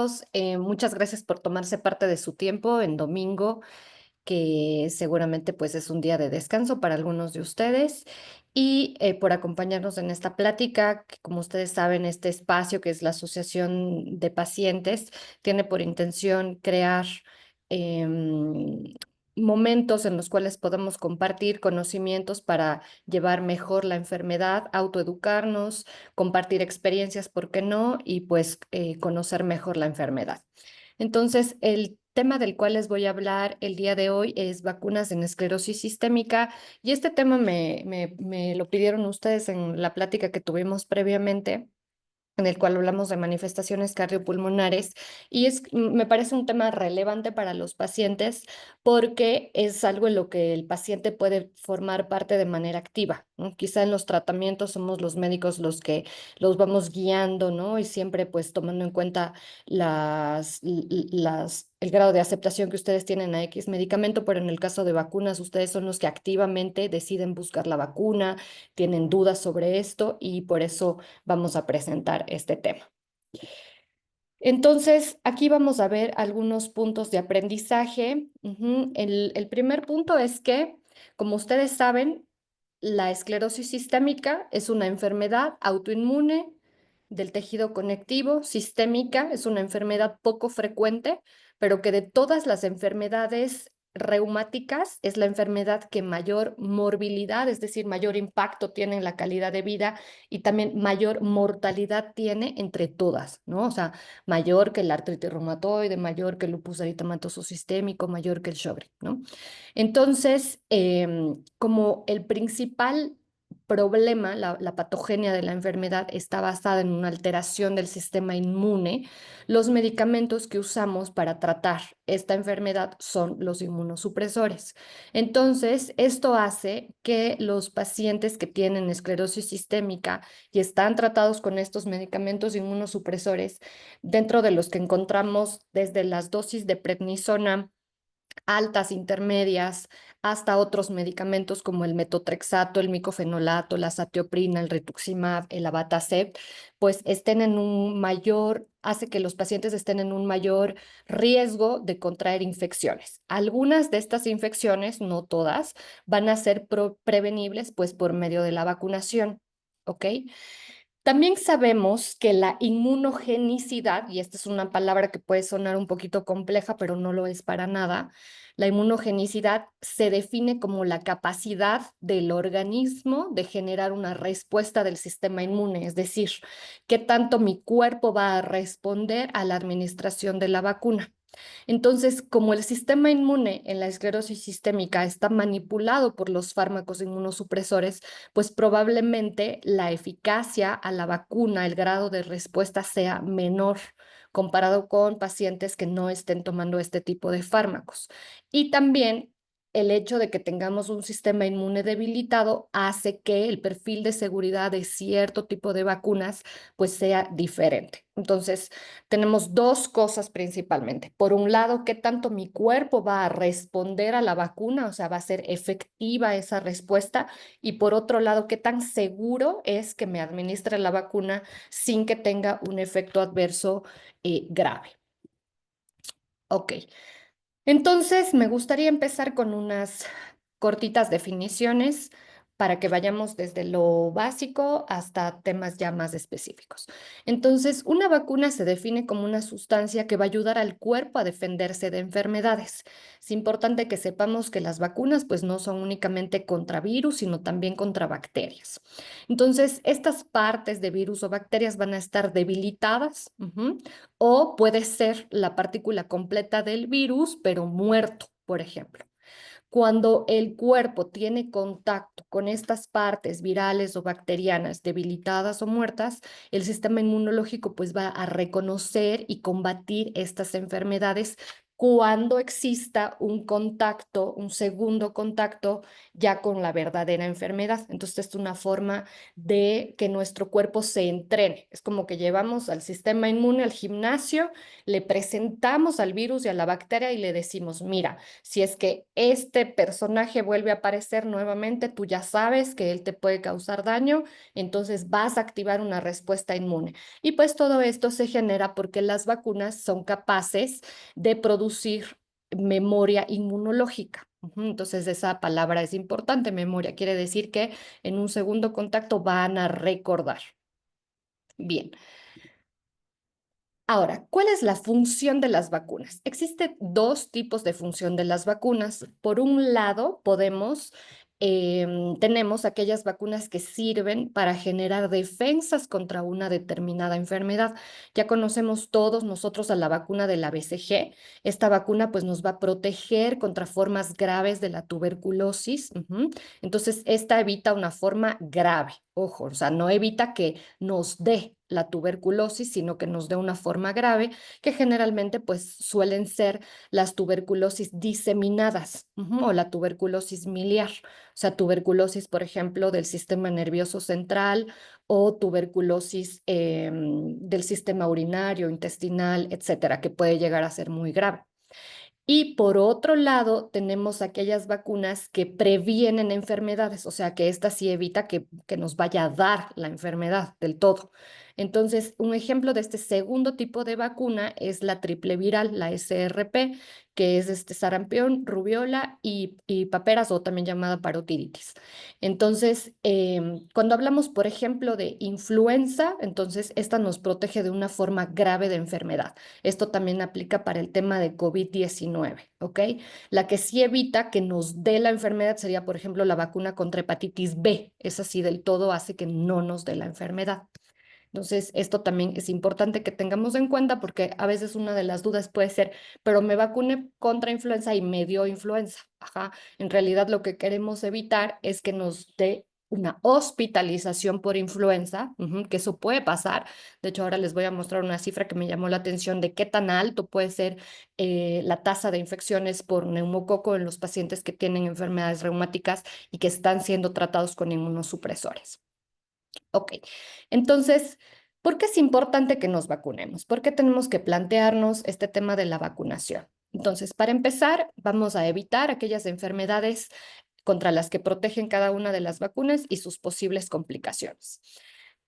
todos. Muchas gracias por tomarse parte de su tiempo en domingo, que seguramente pues es un día de descanso para algunos de ustedes, y por acompañarnos en esta plática, que como ustedes saben, este espacio que es la Asociación de Pacientes tiene por intención crear momentos en los cuales podemos compartir conocimientos para llevar mejor la enfermedad, autoeducarnos, compartir experiencias, ¿por qué no? Y pues conocer mejor la enfermedad. Entonces, el tema del cual les voy a hablar el día de hoy es vacunas en esclerosis sistémica, y este tema me lo pidieron ustedes en la plática que tuvimos previamente, en el cual hablamos de manifestaciones cardiopulmonares, y me parece un tema relevante para los pacientes porque es algo en lo que el paciente puede formar parte de manera activa, ¿no? Quizá en los tratamientos somos los médicos los que los vamos guiando, ¿no? Y siempre pues tomando en cuenta el grado de aceptación que ustedes tienen a X medicamento, pero en el caso de vacunas, ustedes son los que activamente deciden buscar la vacuna, tienen dudas sobre esto, y por eso vamos a presentar este tema. Entonces, aquí vamos a ver algunos puntos de aprendizaje. El primer punto es que, como ustedes saben, la esclerosis sistémica es una enfermedad autoinmune del tejido conectivo. Sistémica es una enfermedad poco frecuente, pero que de todas las enfermedades reumáticas es la enfermedad que mayor morbilidad, es decir, mayor impacto tiene en la calidad de vida, y también mayor mortalidad tiene entre todas, ¿no? O sea, mayor que la artritis reumatoide, mayor que el lupus eritematoso sistémico, mayor que el Sjögren, ¿no? Entonces, como el principal problema, la patogenia de la enfermedad está basada en una alteración del sistema inmune, los medicamentos que usamos para tratar esta enfermedad son los inmunosupresores. Entonces, esto hace que los pacientes que tienen esclerosis sistémica y están tratados con estos medicamentos inmunosupresores, dentro de los que encontramos desde las dosis de prednisona altas, intermedias, hasta otros medicamentos como el metotrexato, el micofenolato, la satioprina, el rituximab, el abatacept, pues estén en un mayor, hace que los pacientes estén en un mayor riesgo de contraer infecciones. Algunas de estas infecciones, no todas, van a ser prevenibles pues por medio de la vacunación, ¿ok? También sabemos que la inmunogenicidad, y esta es una palabra que puede sonar un poquito compleja, pero no lo es para nada, la inmunogenicidad se define como la capacidad del organismo de generar una respuesta del sistema inmune, es decir, qué tanto mi cuerpo va a responder a la administración de la vacuna. Entonces, como el sistema inmune en la esclerosis sistémica está manipulado por los fármacos inmunosupresores, pues probablemente la eficacia a la vacuna, el grado de respuesta sea menor comparado con pacientes que no estén tomando este tipo de fármacos. Y también el hecho de que tengamos un sistema inmune debilitado hace que el perfil de seguridad de cierto tipo de vacunas pues sea diferente. Entonces, tenemos dos cosas principalmente. Por un lado, qué tanto mi cuerpo va a responder a la vacuna, o sea, va a ser efectiva esa respuesta. Y por otro lado, qué tan seguro es que me administre la vacuna sin que tenga un efecto adverso grave. Ok. Entonces, me gustaría empezar con unas cortitas definiciones para que vayamos desde lo básico hasta temas ya más específicos. Entonces, una vacuna se define como una sustancia que va a ayudar al cuerpo a defenderse de enfermedades. Es importante que sepamos que las vacunas pues no son únicamente contra virus, sino también contra bacterias. Entonces, estas partes de virus o bacterias van a estar debilitadas. O puede ser la partícula completa del virus, pero muerto, por ejemplo. Cuando el cuerpo tiene contacto con estas partes virales o bacterianas debilitadas o muertas, el sistema inmunológico pues va a reconocer y combatir estas enfermedades cuando exista un contacto, un segundo contacto ya con la verdadera enfermedad. Entonces, es una forma de que nuestro cuerpo se entrene. Es como que llevamos al sistema inmune al gimnasio, le presentamos al virus y a la bacteria y le decimos, mira, si es que este personaje vuelve a aparecer nuevamente, tú ya sabes que él te puede causar daño, entonces vas a activar una respuesta inmune. Y pues todo esto se genera porque las vacunas son capaces de producir memoria inmunológica. Entonces, esa palabra es importante, memoria. Quiere decir que en un segundo contacto van a recordar. Bien. Ahora, ¿cuál es la función de las vacunas? Existen dos tipos de función de las vacunas. Por un lado, tenemos aquellas vacunas que sirven para generar defensas contra una determinada enfermedad. Ya conocemos todos nosotros a la vacuna de la BCG. Esta vacuna pues nos va a proteger contra formas graves de la tuberculosis. Entonces, esta evita una forma grave. Ojo, o sea, no evita que nos dé la tuberculosis, sino que nos dé una forma grave, que generalmente pues suelen ser las tuberculosis diseminadas, o la tuberculosis miliar, o sea, tuberculosis, por ejemplo, del sistema nervioso central o tuberculosis del sistema urinario, intestinal, etcétera, que puede llegar a ser muy grave. Y por otro lado, tenemos aquellas vacunas que previenen enfermedades, o sea, que esta sí evita que nos vaya a dar la enfermedad del todo. Entonces, un ejemplo de este segundo tipo de vacuna es la triple viral, la SRP, que es este sarampión, rubiola y paperas o también llamada parotiditis. Entonces, cuando hablamos, por ejemplo, de influenza, entonces esta nos protege de una forma grave de enfermedad. Esto también aplica para el tema de COVID-19, ¿ok? La que sí evita que nos dé la enfermedad sería, por ejemplo, la vacuna contra hepatitis B. Esa sí del todo hace que no nos dé la enfermedad. Entonces, esto también es importante que tengamos en cuenta porque a veces una de las dudas puede ser, pero me vacuné contra influenza y me dio influenza. Ajá. En realidad lo que queremos evitar es que nos dé una hospitalización por influenza, que eso puede pasar. De hecho, ahora les voy a mostrar una cifra que me llamó la atención de qué tan alto puede ser la tasa de infecciones por neumococo en los pacientes que tienen enfermedades reumáticas y que están siendo tratados con inmunosupresores. Ok, entonces, ¿por qué es importante que nos vacunemos? ¿Por qué tenemos que plantearnos este tema de la vacunación? Entonces, para empezar, vamos a evitar aquellas enfermedades contra las que protegen cada una de las vacunas y sus posibles complicaciones.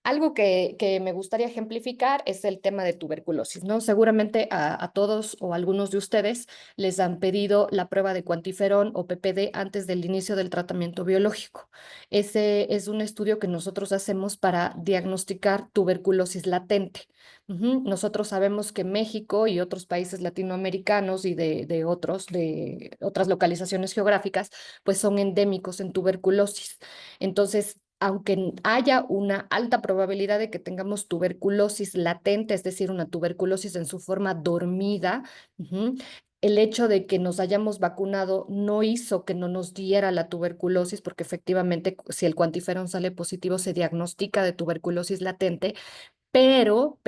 Algo que me gustaría ejemplificar es el tema de tuberculosis, ¿no? Seguramente a todos o algunos de ustedes les han pedido la prueba de cuantiferón o PPD antes del inicio del tratamiento biológico. Ese es un estudio que nosotros hacemos para diagnosticar tuberculosis latente. Nosotros sabemos que México y otros países latinoamericanos y de otras localizaciones geográficas, pues son endémicos en tuberculosis. Entonces, aunque haya una alta probabilidad de que tengamos tuberculosis latente, es decir, una tuberculosis en su forma dormida, el hecho de que nos hayamos vacunado no hizo que no nos diera la tuberculosis, porque efectivamente, si el cuantiferón sale positivo, se diagnostica de tuberculosis latente, pero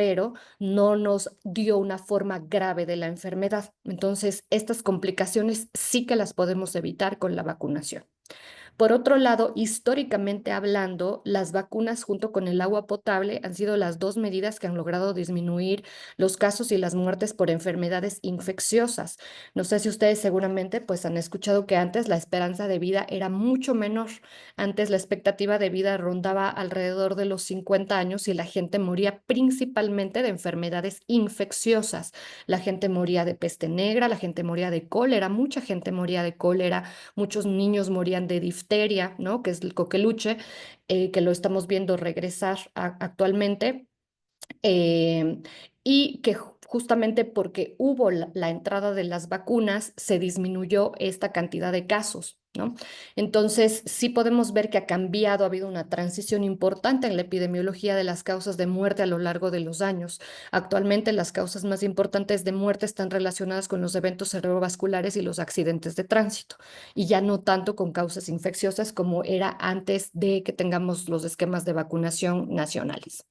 no nos dio una forma grave de la enfermedad. Entonces, estas complicaciones sí que las podemos evitar con la vacunación. Por otro lado, históricamente hablando, las vacunas junto con el agua potable han sido las dos medidas que han logrado disminuir los casos y las muertes por enfermedades infecciosas. No sé si ustedes seguramente pues han escuchado que antes la esperanza de vida era mucho menor. Antes la expectativa de vida rondaba alrededor de los 50 años y la gente moría principalmente de enfermedades infecciosas. La gente moría de peste negra, la gente moría de cólera, mucha gente moría de cólera. Muchos niños morían de difteria, ¿no? Que es el coqueluche, que lo estamos viendo regresar actualmente. eh, y que justamente porque hubo la entrada de las vacunas, se disminuyó esta cantidad de casos, ¿no? Entonces, sí podemos ver que ha cambiado, ha habido una transición importante en la epidemiología de las causas de muerte a lo largo de los años. Actualmente, las causas más importantes de muerte están relacionadas con los eventos cerebrovasculares y los accidentes de tránsito, y ya no tanto con causas infecciosas como era antes de que tengamos los esquemas de vacunación nacionales.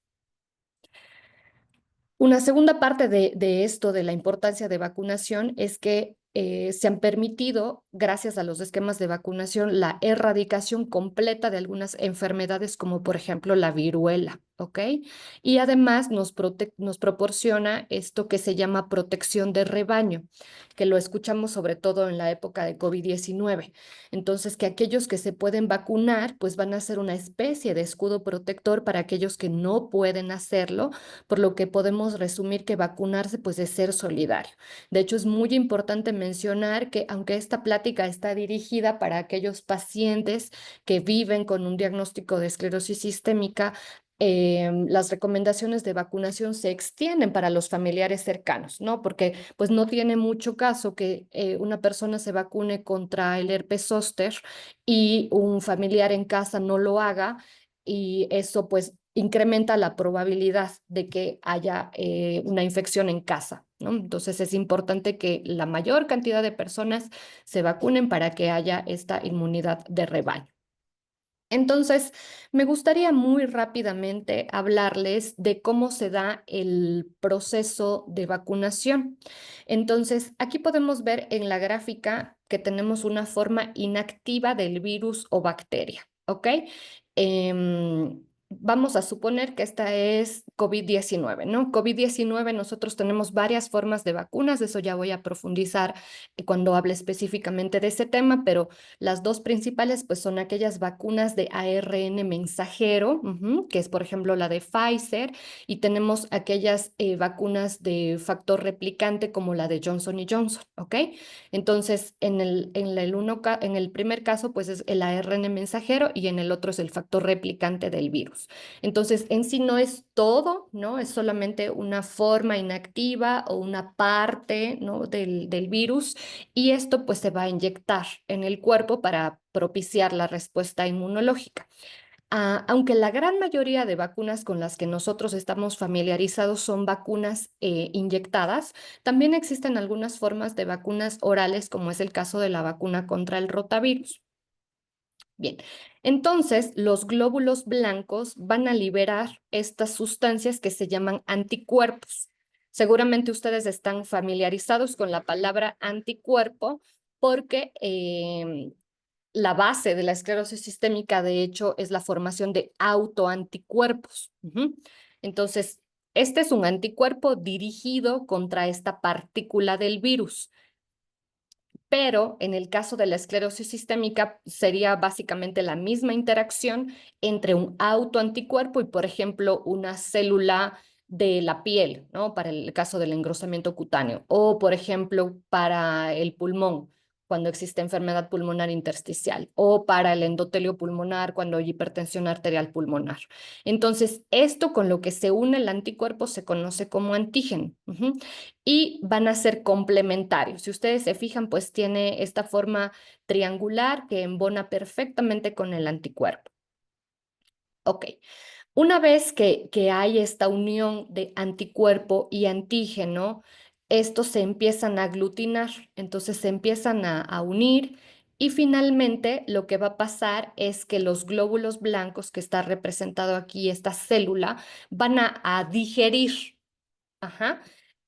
Una segunda parte de esto, de la importancia de vacunación, es que se han permitido, gracias a los esquemas de vacunación, la erradicación completa de algunas enfermedades, como por ejemplo la viruela, ¿ok? Y además nos proporciona esto que se llama protección de rebaño, que lo escuchamos sobre todo en la época de COVID-19. Entonces, que aquellos que se pueden vacunar, pues van a ser una especie de escudo protector para aquellos que no pueden hacerlo, por lo que podemos resumir que vacunarse pues es ser solidario. De hecho, es muy importante mencionar que aunque esta plática está dirigida para aquellos pacientes que viven con un diagnóstico de esclerosis sistémica, las recomendaciones de vacunación se extienden para los familiares cercanos, ¿no? Porque pues no tiene mucho caso que una persona se vacune contra el herpes zóster y un familiar en casa no lo haga, y eso pues incrementa la probabilidad de que haya una infección en casa, ¿no? Entonces es importante que la mayor cantidad de personas se vacunen para que haya esta inmunidad de rebaño. Entonces, me gustaría muy rápidamente hablarles de cómo se da el proceso de vacunación. Entonces, aquí podemos ver en la gráfica que tenemos una forma inactiva del virus o bacteria, ¿ok? Vamos a suponer que esta es COVID-19, ¿no? COVID-19, nosotros tenemos varias formas de vacunas, de eso ya voy a profundizar cuando hable específicamente de ese tema, pero las dos principales pues son aquellas vacunas de ARN mensajero, que es por ejemplo la de Pfizer, y tenemos aquellas vacunas de factor replicante como la de Johnson y Johnson, ¿ok? Entonces, en el primer caso pues es el ARN mensajero y en el otro es el factor replicante del virus. Entonces, en sí no es todo, ¿no? Es solamente una forma inactiva o una parte, ¿no? del virus, y esto pues se va a inyectar en el cuerpo para propiciar la respuesta inmunológica. Aunque la gran mayoría de vacunas con las que nosotros estamos familiarizados son vacunas inyectadas, también existen algunas formas de vacunas orales, como es el caso de la vacuna contra el rotavirus. Bien, entonces los glóbulos blancos van a liberar estas sustancias que se llaman anticuerpos. Seguramente ustedes están familiarizados con la palabra anticuerpo porque la base de la esclerosis sistémica, de hecho, es la formación de autoanticuerpos. Entonces, este es un anticuerpo dirigido contra esta partícula del virus. Pero en el caso de la esclerosis sistémica sería básicamente la misma interacción entre un autoanticuerpo y, por ejemplo, una célula de la piel, ¿no? Para el caso del engrosamiento cutáneo, o, por ejemplo, para el pulmón, cuando existe enfermedad pulmonar intersticial, o para el endotelio pulmonar, cuando hay hipertensión arterial pulmonar. Entonces, esto con lo que se une el anticuerpo se conoce como antígeno. Y van a ser complementarios. Si ustedes se fijan, pues tiene esta forma triangular que embona perfectamente con el anticuerpo. Ok, una vez que hay esta unión de anticuerpo y antígeno, estos se empiezan a aglutinar, entonces se empiezan a unir, y finalmente lo que va a pasar es que los glóbulos blancos que está representado aquí, esta célula, van a digerir. Ajá,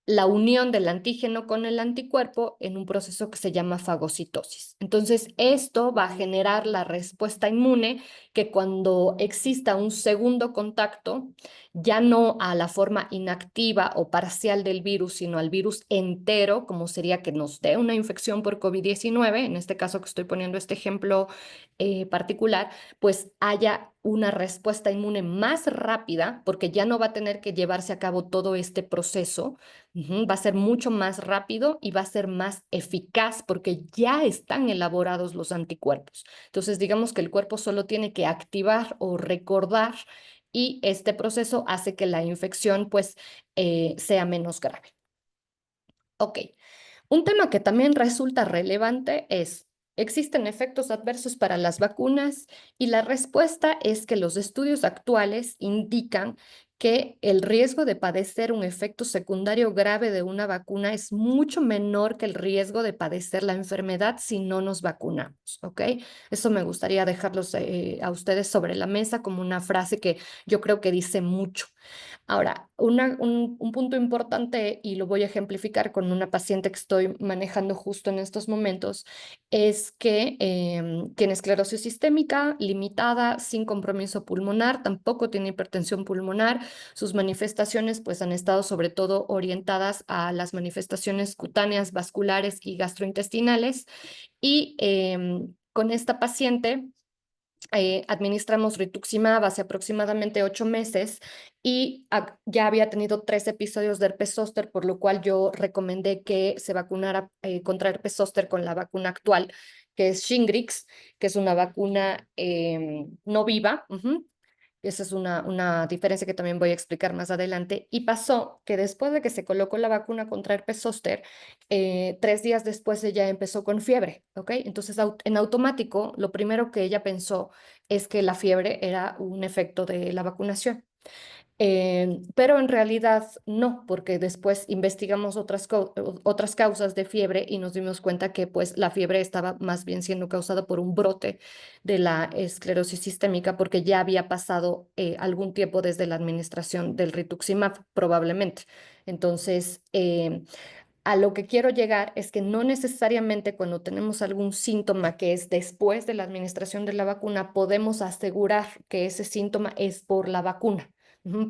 la unión del antígeno con el anticuerpo en un proceso que se llama fagocitosis. Entonces, esto va a generar la respuesta inmune que cuando exista un segundo contacto, ya no a la forma inactiva o parcial del virus, sino al virus entero, como sería que nos dé una infección por COVID-19, en este caso que estoy poniendo este ejemplo particular, pues haya una respuesta inmune más rápida, porque ya no va a tener que llevarse a cabo todo este proceso. Va a ser mucho más rápido y va a ser más eficaz porque ya están elaborados los anticuerpos. Entonces, digamos que el cuerpo solo tiene que activar o recordar, y este proceso hace que la infección pues sea menos grave. Ok. Un tema que también resulta relevante es, ¿existen efectos adversos para las vacunas? Y la respuesta es que los estudios actuales indican que el riesgo de padecer un efecto secundario grave de una vacuna es mucho menor que el riesgo de padecer la enfermedad si no nos vacunamos, ¿ok? Eso me gustaría dejarlos a ustedes sobre la mesa como una frase que yo creo que dice mucho. Ahora, un punto importante, y lo voy a ejemplificar con una paciente que estoy manejando justo en estos momentos, es que tiene esclerosis sistémica limitada, sin compromiso pulmonar, tampoco tiene hipertensión pulmonar. Sus manifestaciones pues han estado sobre todo orientadas a las manifestaciones cutáneas, vasculares y gastrointestinales. Y con esta paciente administramos rituximab hace aproximadamente 8 meses y ya había tenido 3 episodios de herpes zóster, por lo cual yo recomendé que se vacunara contra herpes zóster con la vacuna actual, que es Shingrix, que es una vacuna no viva. Esa es una diferencia que también voy a explicar más adelante. Y pasó que después de que se colocó la vacuna contra herpes zóster, 3 días después ella empezó con fiebre, ¿ok? Entonces, en automático, lo primero que ella pensó es que la fiebre era un efecto de la vacunación. Pero en realidad no, porque después investigamos otras causas de fiebre y nos dimos cuenta que pues la fiebre estaba más bien siendo causada por un brote de la esclerosis sistémica, porque ya había pasado algún tiempo desde la administración del rituximab, probablemente. Entonces, a lo que quiero llegar es que no necesariamente cuando tenemos algún síntoma que es después de la administración de la vacuna, podemos asegurar que ese síntoma es por la vacuna,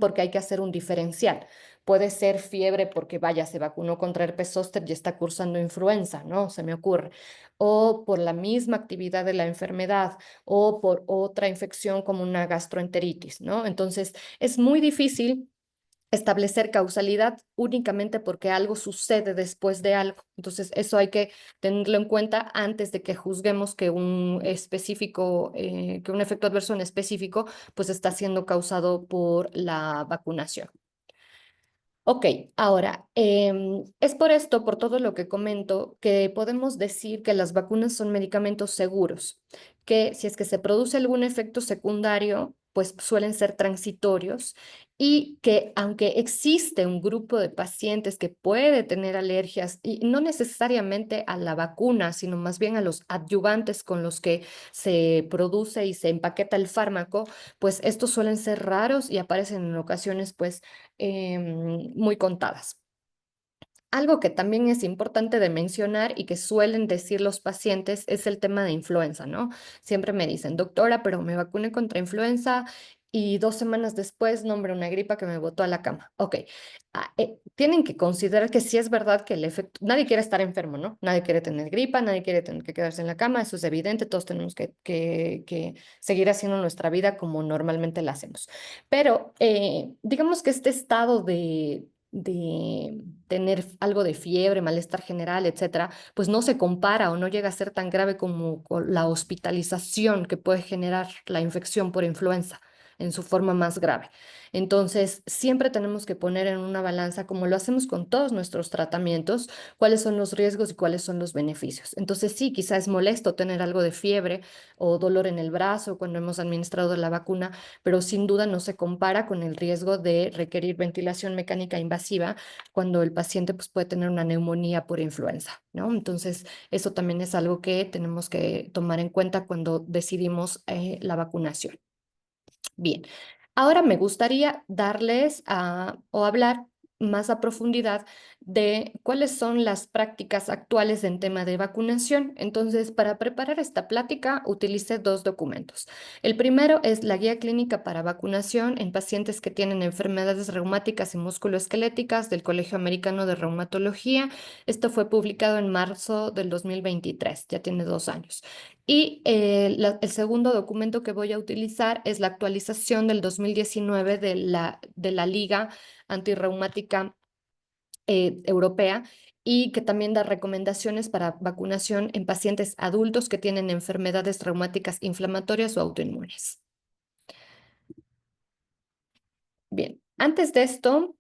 porque hay que hacer un diferencial. Puede ser fiebre porque, vaya, se vacunó contra herpes zóster y está cursando influenza, ¿no? Se me ocurre. O por la misma actividad de la enfermedad, o por otra infección como una gastroenteritis, ¿no? Entonces, es muy difícil establecer causalidad únicamente porque algo sucede después de algo. Entonces, eso hay que tenerlo en cuenta antes de que juzguemos que que un efecto adverso en específico, pues está siendo causado por la vacunación. Ok, ahora, es por esto, por todo lo que comento, que podemos decir que las vacunas son medicamentos seguros, que si es que se produce algún efecto secundario, pues suelen ser transitorios y que aunque existe un grupo de pacientes que puede tener alergias, y no necesariamente a la vacuna, sino más bien a los adyuvantes con los que se produce y se empaqueta el fármaco, pues estos suelen ser raros y aparecen en ocasiones, pues muy contadas. Algo que también es importante de mencionar y que suelen decir los pacientes es el tema de influenza, ¿no? Siempre me dicen, doctora, pero me vacuné contra influenza y 2 semanas después, nombre una gripa que me botó a la cama. Ok, tienen que considerar que sí es verdad que el efecto, nadie quiere estar enfermo, ¿no? Nadie quiere tener gripa, nadie quiere tener que quedarse en la cama, eso es evidente, todos tenemos que seguir haciendo nuestra vida como normalmente la hacemos. Pero digamos que este estado de tener algo de fiebre, malestar general, etcétera, pues no se compara o no llega a ser tan grave como con la hospitalización que puede generar la infección por influenza en su forma más grave. Entonces, siempre tenemos que poner en una balanza, como lo hacemos con todos nuestros tratamientos, cuáles son los riesgos y cuáles son los beneficios. Entonces, sí, quizá es molesto tener algo de fiebre o dolor en el brazo cuando hemos administrado la vacuna, pero sin duda no se compara con el riesgo de requerir ventilación mecánica invasiva cuando el paciente pues, puede tener una neumonía por influenza, ¿no? Entonces, eso también es algo que tenemos que tomar en cuenta cuando decidimos la vacunación. Bien, ahora me gustaría darles o hablar más a profundidad de cuáles son las prácticas actuales en tema de vacunación. Entonces, para preparar esta plática, utilicé 2 documentos. El primero es la guía clínica para vacunación en pacientes que tienen enfermedades reumáticas y musculoesqueléticas del Colegio Americano de Reumatología. Esto fue publicado en marzo del 2023, ya tiene 2 años. Y el segundo documento que voy a utilizar es la actualización del 2019 de la Liga Antirreumática Europea y que también da recomendaciones para vacunación en pacientes adultos que tienen enfermedades reumáticas inflamatorias o autoinmunes. Bien, antes de esto,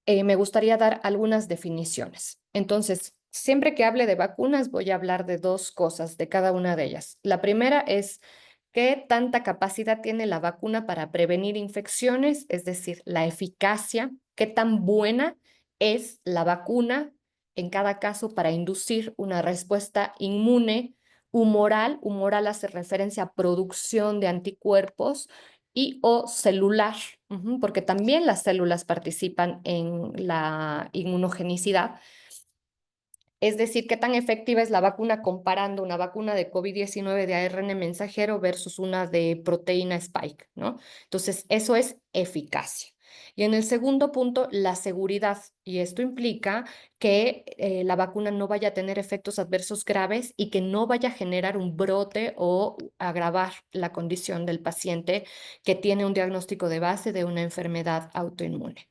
me gustaría dar algunas definiciones. Entonces, siempre que hable de vacunas, voy a hablar de 2 cosas, de cada una de ellas. La primera es qué tanta capacidad tiene la vacuna para prevenir infecciones, es decir, la eficacia, qué tan buena es la vacuna en cada caso para inducir una respuesta inmune humoral. Humoral hace referencia a producción de anticuerpos y o celular, porque también las células participan en la inmunogenicidad. Es decir, qué tan efectiva es la vacuna comparando una vacuna de COVID-19 de ARN mensajero versus una de proteína spike, ¿no? Entonces, eso es eficacia. Y en el segundo punto, la seguridad. Y esto implica que la vacuna no vaya a tener efectos adversos graves y que no vaya a generar un brote o agravar la condición del paciente que tiene un diagnóstico de base de una enfermedad autoinmune.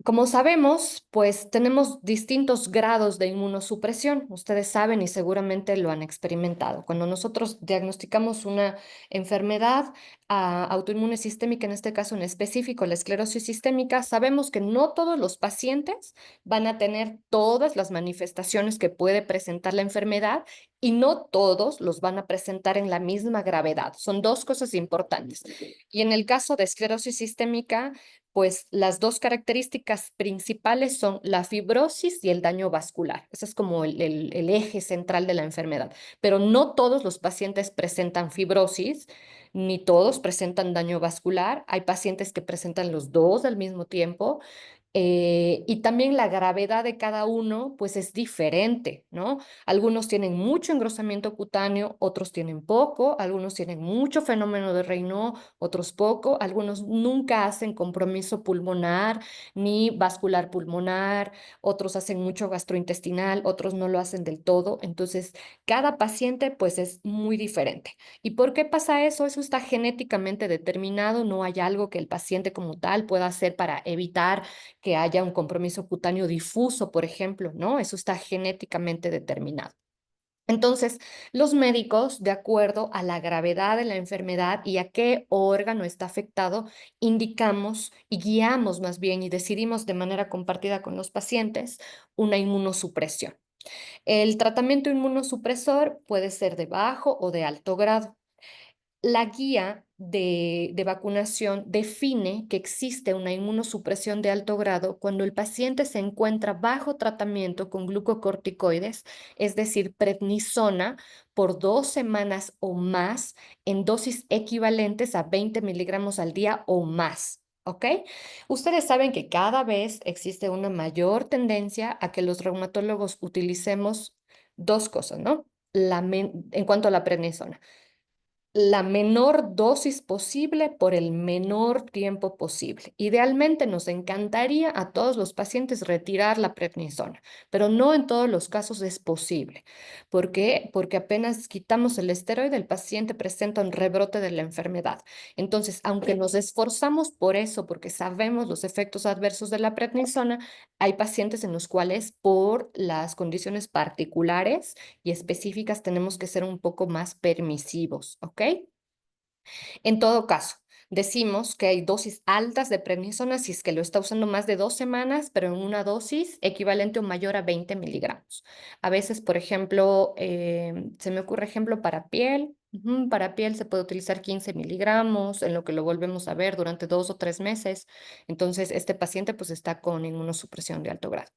Como sabemos, pues tenemos distintos grados de inmunosupresión. Ustedes saben y seguramente lo han experimentado. Cuando nosotros diagnosticamos una enfermedad autoinmune sistémica, en este caso en específico la esclerosis sistémica, sabemos que no todos los pacientes van a tener todas las manifestaciones que puede presentar la enfermedad y no todos los van a presentar en la misma gravedad. Son dos cosas importantes. Y en el caso de esclerosis sistémica, pues las dos características principales son la fibrosis y el daño vascular. Ese es como el eje central de la enfermedad. Pero no todos los pacientes presentan fibrosis, ni todos presentan daño vascular. Hay pacientes que presentan los dos al mismo tiempo. Y también la gravedad de cada uno, pues es diferente, ¿no? Algunos tienen mucho engrosamiento cutáneo, otros tienen poco, algunos tienen mucho fenómeno de Raynaud, otros poco, algunos nunca hacen compromiso pulmonar ni vascular pulmonar, otros hacen mucho gastrointestinal, otros no lo hacen del todo. Entonces, cada paciente, pues es muy diferente. ¿Y por qué pasa eso? Eso está genéticamente determinado, no hay algo que el paciente como tal pueda hacer para evitar que haya un compromiso cutáneo difuso, por ejemplo, ¿no? Eso está genéticamente determinado. Entonces, los médicos, de acuerdo a la gravedad de la enfermedad y a qué órgano está afectado, indicamos y guiamos más bien y decidimos de manera compartida con los pacientes una inmunosupresión. El tratamiento inmunosupresor puede ser de bajo o de alto grado. La guía de vacunación define que existe una inmunosupresión de alto grado cuando el paciente se encuentra bajo tratamiento con glucocorticoides, es decir, prednisona, por 2 semanas o más en dosis equivalentes a 20 miligramos al día o más. ¿Ok? Ustedes saben que cada vez existe una mayor tendencia a que los reumatólogos utilicemos dos cosas, ¿no? En cuanto a la prednisona, la menor dosis posible por el menor tiempo posible. Idealmente nos encantaría a todos los pacientes retirar la prednisona, pero no en todos los casos es posible. ¿Por qué? Porque apenas quitamos el esteroide, el paciente presenta un rebrote de la enfermedad. Entonces, aunque nos esforzamos por eso, porque sabemos los efectos adversos de la prednisona, hay pacientes en los cuales por las condiciones particulares y específicas tenemos que ser un poco más permisivos, ¿ok? En todo caso, decimos que hay dosis altas de prednisona si es que lo está usando más de 2 semanas, pero en una dosis equivalente o mayor a 20 miligramos. A veces, por ejemplo, se me ocurre ejemplo para piel. Para piel se puede utilizar 15 miligramos, en lo que lo volvemos a ver durante 2 o 3 meses. Entonces, este paciente pues está con inmunosupresión de alto grado.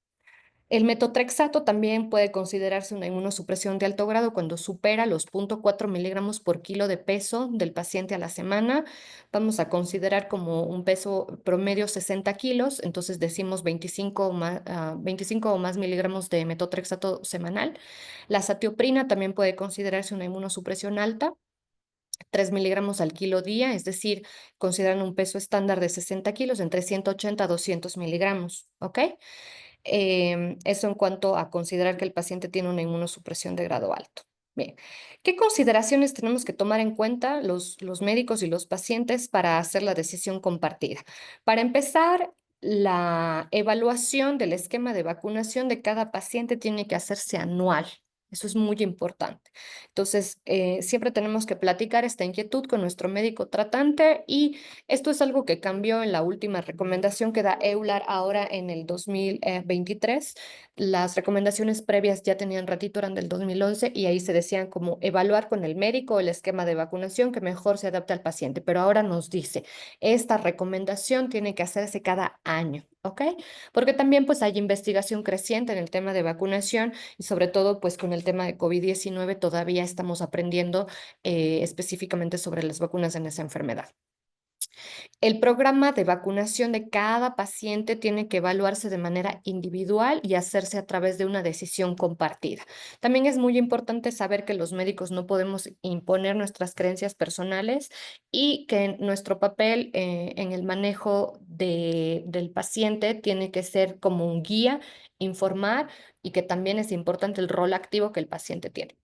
El metotrexato también puede considerarse una inmunosupresión de alto grado cuando supera los 0,4 miligramos por kilo de peso del paciente a la semana. Vamos a considerar como un peso promedio 60 kilos, entonces decimos 25 o más miligramos de metotrexato semanal. La satioprina también puede considerarse una inmunosupresión alta. 3 miligramos al kilo día, es decir, consideran un peso estándar de 60 kilos entre 180 a 200 miligramos, ¿ok? Eso en cuanto a considerar que el paciente tiene una inmunosupresión de grado alto. Bien, ¿qué consideraciones tenemos que tomar en cuenta los médicos y los pacientes para hacer la decisión compartida? Para empezar, la evaluación del esquema de vacunación de cada paciente tiene que hacerse anual. Eso es muy importante. Entonces, siempre tenemos que platicar esta inquietud con nuestro médico tratante y esto es algo que cambió en la última recomendación que da EULAR ahora en el 2023. Las recomendaciones previas ya tenían ratito, eran del 2011 y ahí se decían como evaluar con el médico el esquema de vacunación que mejor se adapte al paciente. Pero ahora nos dice, esta recomendación tiene que hacerse cada año. ¿ok? Porque también pues hay investigación creciente en el tema de vacunación y sobre todo pues con el tema de COVID-19 todavía estamos aprendiendo específicamente sobre las vacunas en esa enfermedad. El programa de vacunación de cada paciente tiene que evaluarse de manera individual y hacerse a través de una decisión compartida. También es muy importante saber que los médicos no podemos imponer nuestras creencias personales y que nuestro papel en el manejo del paciente tiene que ser como un guía, informar y que también es importante el rol activo que el paciente tiene.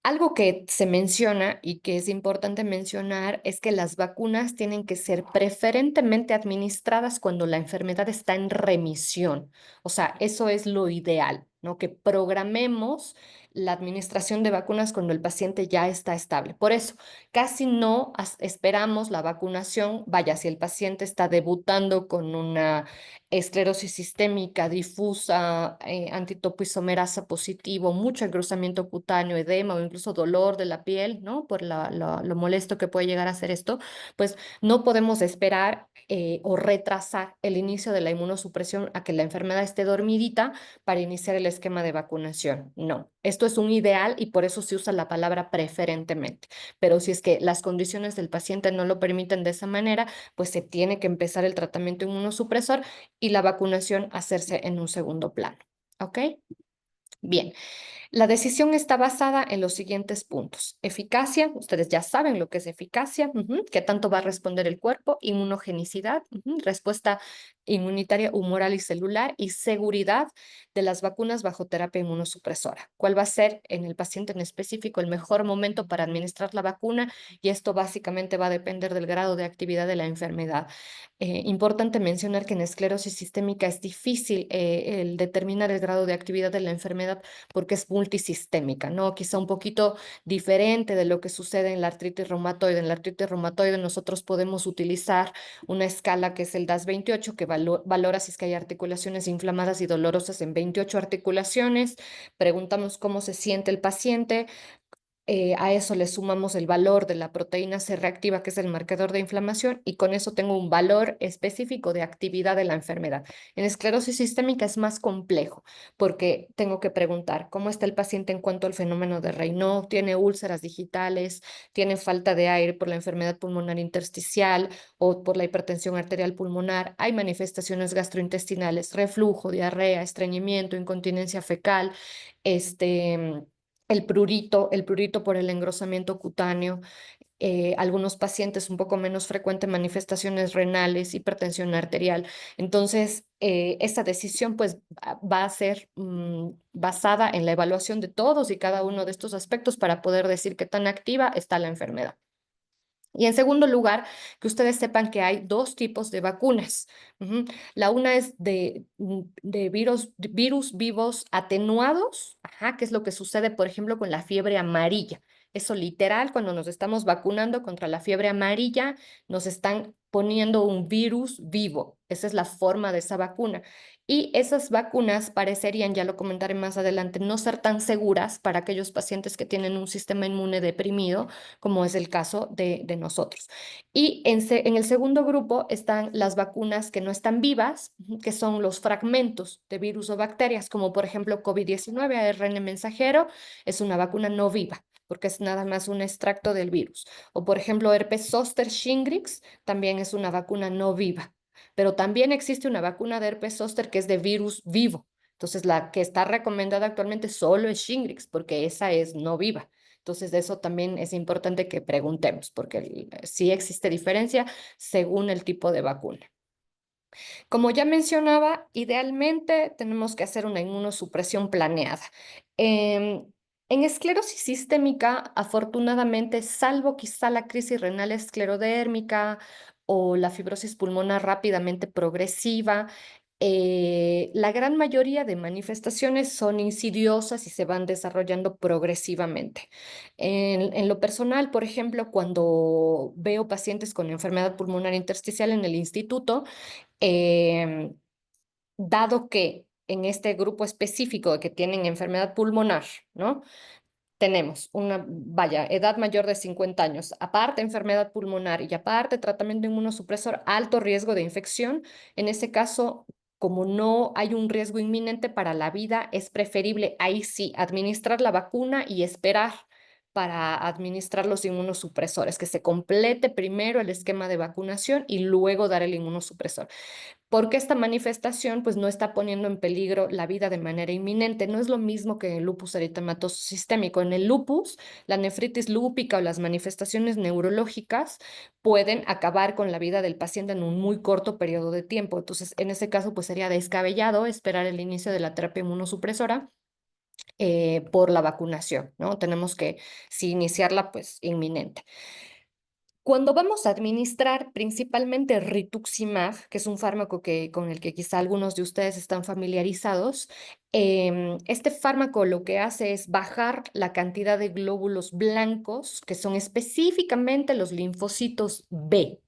Algo que se menciona y que es importante mencionar es que las vacunas tienen que ser preferentemente administradas cuando la enfermedad está en remisión. O sea, eso es lo ideal, ¿no? Que programemos la administración de vacunas cuando el paciente ya está estable. Por eso, casi no esperamos la vacunación. Vaya, si el paciente está debutando con una esclerosis sistémica difusa, antitopoisomerasa positivo, mucho engrosamiento cutáneo, edema o incluso dolor de la piel, ¿no? Por lo molesto que puede llegar a ser esto, pues no podemos esperar o retrasar el inicio de la inmunosupresión a que la enfermedad esté dormidita para iniciar el esquema de vacunación. No, esto es un ideal y por eso se usa la palabra preferentemente. Pero si es que las condiciones del paciente no lo permiten de esa manera, pues se tiene que empezar el tratamiento inmunosupresor y la vacunación hacerse en un segundo plano. ¿Ok? Bien. La decisión está basada en los siguientes puntos. Eficacia, ustedes ya saben lo que es eficacia, qué tanto va a responder el cuerpo, inmunogenicidad, respuesta inmunitaria humoral y celular y seguridad de las vacunas bajo terapia inmunosupresora. ¿Cuál va a ser en el paciente en específico el mejor momento para administrar la vacuna? Y esto básicamente va a depender del grado de actividad de la enfermedad. Importante mencionar que en esclerosis sistémica es difícil el determinar el grado de actividad de la enfermedad porque es multisistémica, ¿no? Quizá un poquito diferente de lo que sucede en la artritis reumatoide. En la artritis reumatoide nosotros podemos utilizar una escala que es el DAS-28, que valora si es que hay articulaciones inflamadas y dolorosas en 28 articulaciones. Preguntamos cómo se siente el paciente. A eso le sumamos el valor de la proteína C reactiva, que es el marcador de inflamación, y con eso tengo un valor específico de actividad de la enfermedad. En esclerosis sistémica es más complejo, porque tengo que preguntar cómo está el paciente en cuanto al fenómeno de Raynaud, tiene úlceras digitales, tiene falta de aire por la enfermedad pulmonar intersticial o por la hipertensión arterial pulmonar, hay manifestaciones gastrointestinales, reflujo, diarrea, estreñimiento, incontinencia fecal, este el prurito por el engrosamiento cutáneo, algunos pacientes un poco menos frecuentes manifestaciones renales, hipertensión arterial. Entonces, esta decisión pues va a ser basada en la evaluación de todos y cada uno de estos aspectos para poder decir qué tan activa está la enfermedad. Y en segundo lugar, que ustedes sepan que hay dos tipos de vacunas. La una es de virus vivos atenuados, ajá, que es lo que sucede, por ejemplo, con la fiebre amarilla. Eso literal, cuando nos estamos vacunando contra la fiebre amarilla, nos están poniendo un virus vivo. Esa es la forma de esa vacuna. Y esas vacunas parecerían, ya lo comentaré más adelante, no ser tan seguras para aquellos pacientes que tienen un sistema inmune deprimido como es el caso de nosotros. Y en el segundo grupo están las vacunas que no están vivas, que son los fragmentos de virus o bacterias, como por ejemplo COVID-19, ARN mensajero, es una vacuna no viva porque es nada más un extracto del virus. O por ejemplo, herpes zóster Shingrix también es una vacuna no viva. Pero también existe una vacuna de herpes zóster que es de virus vivo. Entonces, la que está recomendada actualmente solo es Shingrix, porque esa es no viva. Entonces, de eso también es importante que preguntemos, porque sí existe diferencia según el tipo de vacuna. Como ya mencionaba, idealmente tenemos que hacer una inmunosupresión planeada. Em, en esclerosis sistémica, afortunadamente, salvo quizá la crisis renal esclerodérmica o la fibrosis pulmonar rápidamente progresiva, la gran mayoría de manifestaciones son insidiosas y se van desarrollando progresivamente. En lo personal, por ejemplo, cuando veo pacientes con enfermedad pulmonar intersticial en el instituto, Em, dado que en este grupo específico que tienen enfermedad pulmonar, ¿no? tenemos una, vaya, edad mayor de 50 años, aparte enfermedad pulmonar y aparte tratamiento inmunosupresor, alto riesgo de infección, en ese caso, como no hay un riesgo inminente para la vida, es preferible ahí sí administrar la vacuna y esperar para administrar los inmunosupresores, que se complete primero el esquema de vacunación y luego dar el inmunosupresor porque esta manifestación pues no está poniendo en peligro la vida de manera inminente. No es lo mismo que en el lupus eritematoso sistémico. En el lupus, la nefritis lúpica o las manifestaciones neurológicas pueden acabar con la vida del paciente en un muy corto periodo de tiempo. Entonces, en ese caso, pues sería descabellado esperar el inicio de la terapia inmunosupresora por la vacunación, ¿no? Tenemos que, si iniciarla, pues inminente. Cuando vamos a administrar principalmente rituximab, que es un fármaco con el que quizá algunos de ustedes están familiarizados, este fármaco lo que hace es bajar la cantidad de glóbulos blancos, que son específicamente los linfocitos B.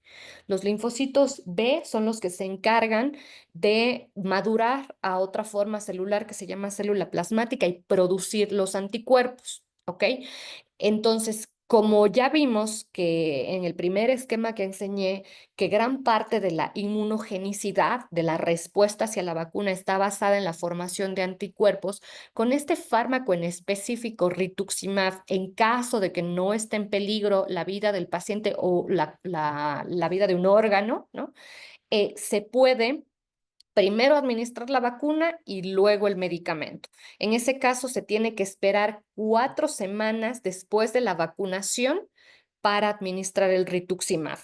Los linfocitos B son los que se encargan de madurar a otra forma celular que se llama célula plasmática y producir los anticuerpos, ¿ok? Entonces, como ya vimos que en el primer esquema que enseñé, que gran parte de la inmunogenicidad, de la respuesta hacia la vacuna está basada en la formación de anticuerpos, con este fármaco en específico, rituximab, en caso de que no esté en peligro la vida del paciente o la vida de un órgano, ¿no? Se puede primero administrar la vacuna y luego el medicamento. En ese caso, se tiene que esperar 4 semanas después de la vacunación para administrar el rituximab.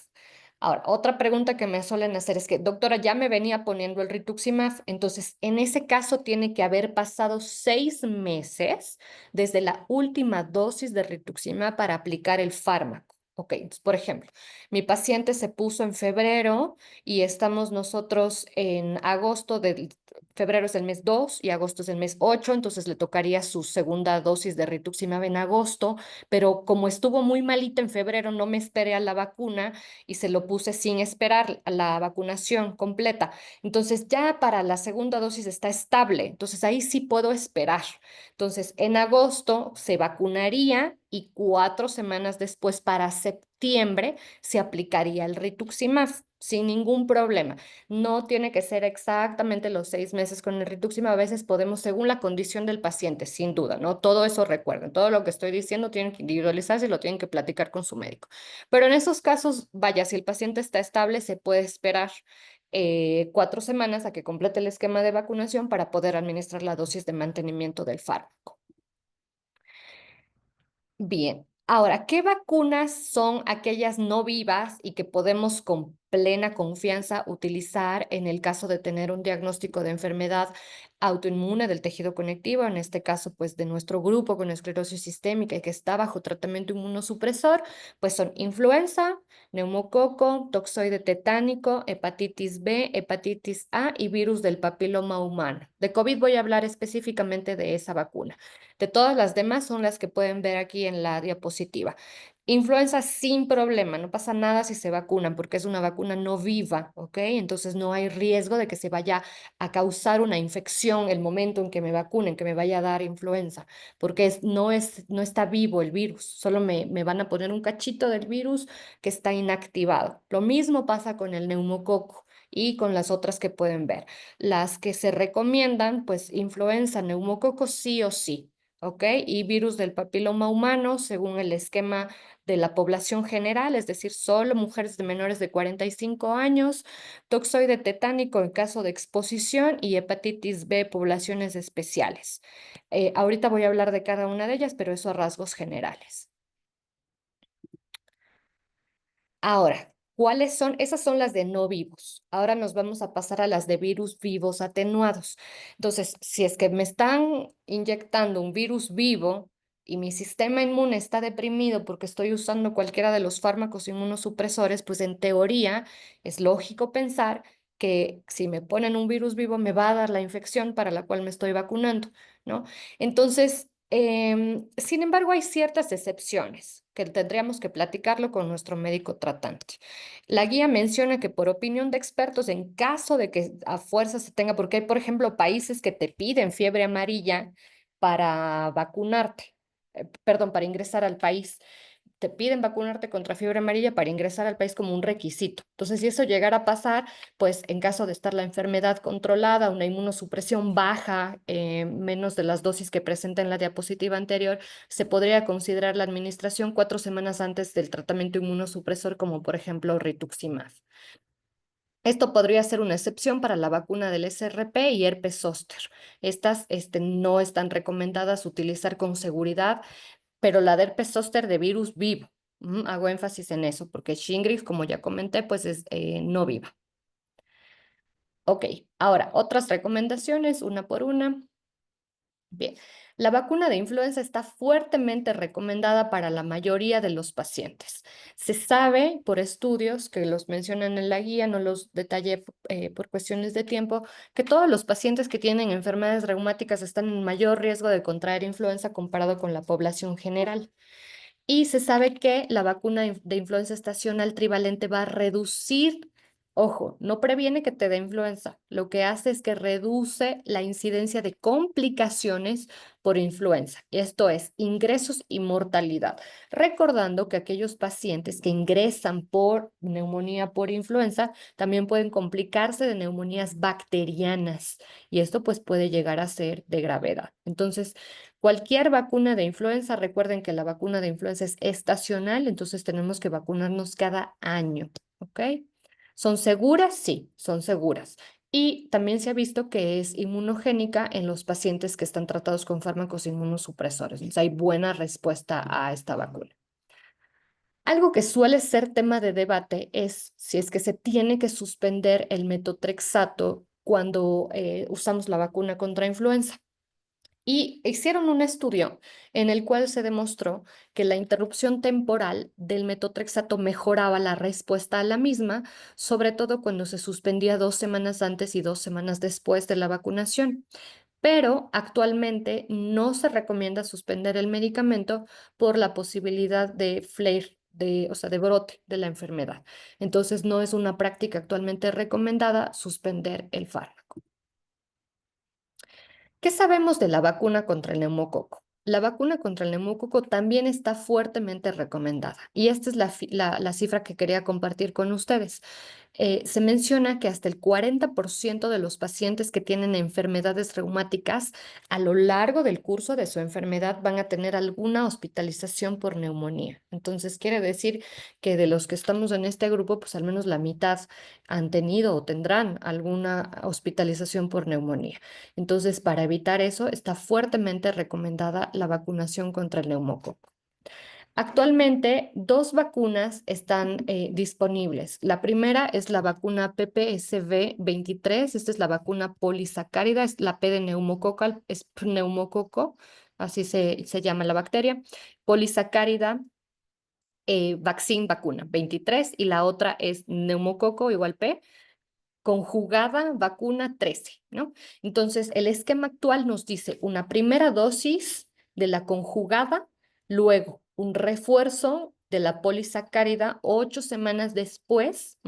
Ahora, otra pregunta que me suelen hacer es que, doctora, ya me venía poniendo el rituximab, entonces en ese caso tiene que haber pasado 6 meses desde la última dosis de rituximab para aplicar el fármaco. Ok, entonces, por ejemplo, mi paciente se puso en febrero y estamos nosotros en agosto del febrero es el mes 2 y agosto es el mes 8, entonces le tocaría su segunda dosis de rituximab en agosto, pero como estuvo muy malita en febrero, no me esperé a la vacuna y se lo puse sin esperar a la vacunación completa. Entonces ya para la segunda dosis está estable, entonces ahí sí puedo esperar. Entonces en agosto se vacunaría y 4 semanas después, para septiembre, se aplicaría el rituximab sin ningún problema. No tiene que ser exactamente los 6 meses con el rituximab. A veces podemos, según la condición del paciente, sin duda, ¿no? Todo eso recuerden. Todo lo que estoy diciendo tienen que individualizarse y lo tienen que platicar con su médico. Pero en esos casos, vaya, si el paciente está estable, se puede esperar 4 semanas a que complete el esquema de vacunación para poder administrar la dosis de mantenimiento del fármaco. Bien, ahora, ¿qué vacunas son aquellas no vivas y que podemos con plena confianza utilizar en el caso de tener un diagnóstico de enfermedad autoinmune del tejido conectivo? En este caso, pues de nuestro grupo con esclerosis sistémica y que está bajo tratamiento inmunosupresor, pues son influenza, neumococo, toxoide tetánico, hepatitis B, hepatitis A y virus del papiloma humano. De COVID voy a hablar específicamente de esa vacuna. De todas las demás son las que pueden ver aquí en la diapositiva. Influenza sin problema, no pasa nada si se vacunan porque es una vacuna no viva, ¿ok? Entonces no hay riesgo de que se vaya a causar una infección el momento en que me vacunen, que me vaya a dar influenza, porque no está vivo el virus, solo me van a poner un cachito del virus que está inactivado. Lo mismo pasa con el neumococo y con las otras que pueden ver. Las que se recomiendan, pues influenza, neumococo sí o sí. ¿Ok? Y virus del papiloma humano, según el esquema de la población general, es decir, solo mujeres de menores de 45 años, toxoide tetánico en caso de exposición y hepatitis B, poblaciones especiales. Ahorita voy a hablar de cada una de ellas, pero eso a rasgos generales. Ahora, ¿cuáles son? Esas son las de no vivos. Ahora nos vamos a pasar a las de virus vivos atenuados. Entonces, si es que me están inyectando un virus vivo y mi sistema inmune está deprimido porque estoy usando cualquiera de los fármacos inmunosupresores, pues en teoría es lógico pensar que si me ponen un virus vivo me va a dar la infección para la cual me estoy vacunando, ¿no? Entonces, sin embargo, hay ciertas excepciones que tendríamos que platicarlo con nuestro médico tratante. La guía menciona que por opinión de expertos, en caso de que a fuerza se tenga, porque hay, por ejemplo, países que te piden fiebre amarilla para vacunarte. perdón, para ingresar al país. Te piden vacunarte contra fiebre amarilla para ingresar al país como un requisito. Entonces, si eso llegara a pasar, pues en caso de estar la enfermedad controlada, una inmunosupresión baja, menos de las dosis que presenta en la diapositiva anterior, se podría considerar la administración 4 semanas antes del tratamiento inmunosupresor, como por ejemplo rituximab. Esto podría ser una excepción para la vacuna del SRP y herpes zóster. Estas no están recomendadas utilizar con seguridad, pero la de herpes zóster de virus vivo. Hago énfasis en eso, porque Shingrix, como ya comenté, pues es no viva. Ok, ahora otras recomendaciones, una por una. Bien, la vacuna de influenza está fuertemente recomendada para la mayoría de los pacientes. Se sabe por estudios que los mencionan en la guía, no los detallé por cuestiones de tiempo, que todos los pacientes que tienen enfermedades reumáticas están en mayor riesgo de contraer influenza comparado con la población general. Y se sabe que la vacuna de influenza estacional trivalente va a reducir, ojo, no previene que te dé influenza, lo que hace es que reduce la incidencia de complicaciones por influenza, esto es, ingresos y mortalidad. Recordando que aquellos pacientes que ingresan por neumonía por influenza también pueden complicarse de neumonías bacterianas y esto pues puede llegar a ser de gravedad. Entonces, cualquier vacuna de influenza, recuerden que la vacuna de influenza es estacional, entonces tenemos que vacunarnos cada año, ¿ok? ¿Son seguras? Sí, son seguras. Y también se ha visto que es inmunogénica en los pacientes que están tratados con fármacos inmunosupresores. Entonces hay buena respuesta a esta vacuna. Algo que suele ser tema de debate es si es que se tiene que suspender el metotrexato cuando usamos la vacuna contra influenza. Y hicieron un estudio en el cual se demostró que la interrupción temporal del metotrexato mejoraba la respuesta a la misma, sobre todo cuando se suspendía 2 semanas antes y 2 semanas después de la vacunación. Pero actualmente no se recomienda suspender el medicamento por la posibilidad de flare, o sea, de brote de la enfermedad. Entonces, no es una práctica actualmente recomendada suspender el fármaco. ¿Qué sabemos de la vacuna contra el neumococo? La vacuna contra el neumococo también está fuertemente recomendada y esta es la cifra que quería compartir con ustedes. Se menciona que hasta el 40% de los pacientes que tienen enfermedades reumáticas a lo largo del curso de su enfermedad van a tener alguna hospitalización por neumonía. Entonces, quiere decir que de los que estamos en este grupo, pues al menos la mitad han tenido o tendrán alguna hospitalización por neumonía. Entonces, para evitar eso, está fuertemente recomendada la vacunación contra el neumococo. Actualmente, dos vacunas están disponibles. La primera es la vacuna PPSV23. Esta es la vacuna polisacárida, es la P de neumococal, es pneumococo, así se llama la bacteria. Polisacárida, vaccine vacuna 23, y la otra es neumococo igual P conjugada vacuna 13, ¿no? Entonces, el esquema actual nos dice una primera dosis de la conjugada, luego un refuerzo de la polisacárida 8 semanas después,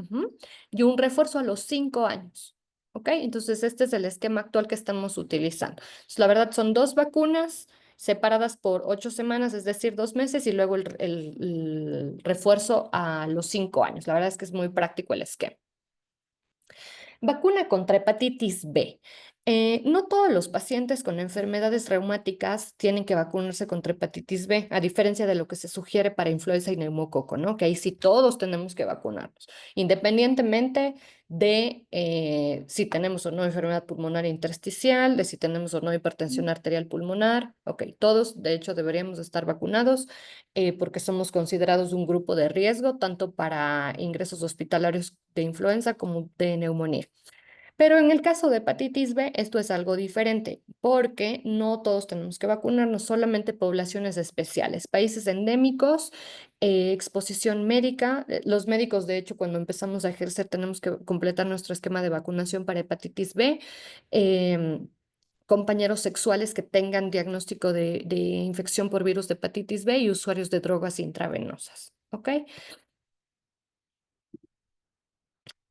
y un refuerzo a los 5 años. ¿Ok? Entonces, este es el esquema actual que estamos utilizando. Entonces, la verdad, son dos vacunas separadas por 8 semanas, es decir, 2 meses, y luego el refuerzo a los 5 años. La verdad es que es muy práctico el esquema. Vacuna contra hepatitis B. No todos los pacientes con enfermedades reumáticas tienen que vacunarse contra hepatitis B, a diferencia de lo que se sugiere para influenza y neumococo, ¿no? Que ahí sí todos tenemos que vacunarnos, independientemente de si tenemos o no enfermedad pulmonar intersticial, de si tenemos o no hipertensión arterial pulmonar. Ok, todos de hecho deberíamos estar vacunados porque somos considerados un grupo de riesgo, tanto para ingresos hospitalarios de influenza como de neumonía. Pero en el caso de hepatitis B, esto es algo diferente, porque no todos tenemos que vacunarnos, solamente poblaciones especiales, países endémicos, exposición médica. Los médicos, de hecho, cuando empezamos a ejercer, tenemos que completar nuestro esquema de vacunación para hepatitis B. Compañeros sexuales que tengan diagnóstico de infección por virus de hepatitis B y usuarios de drogas intravenosas. ¿Ok?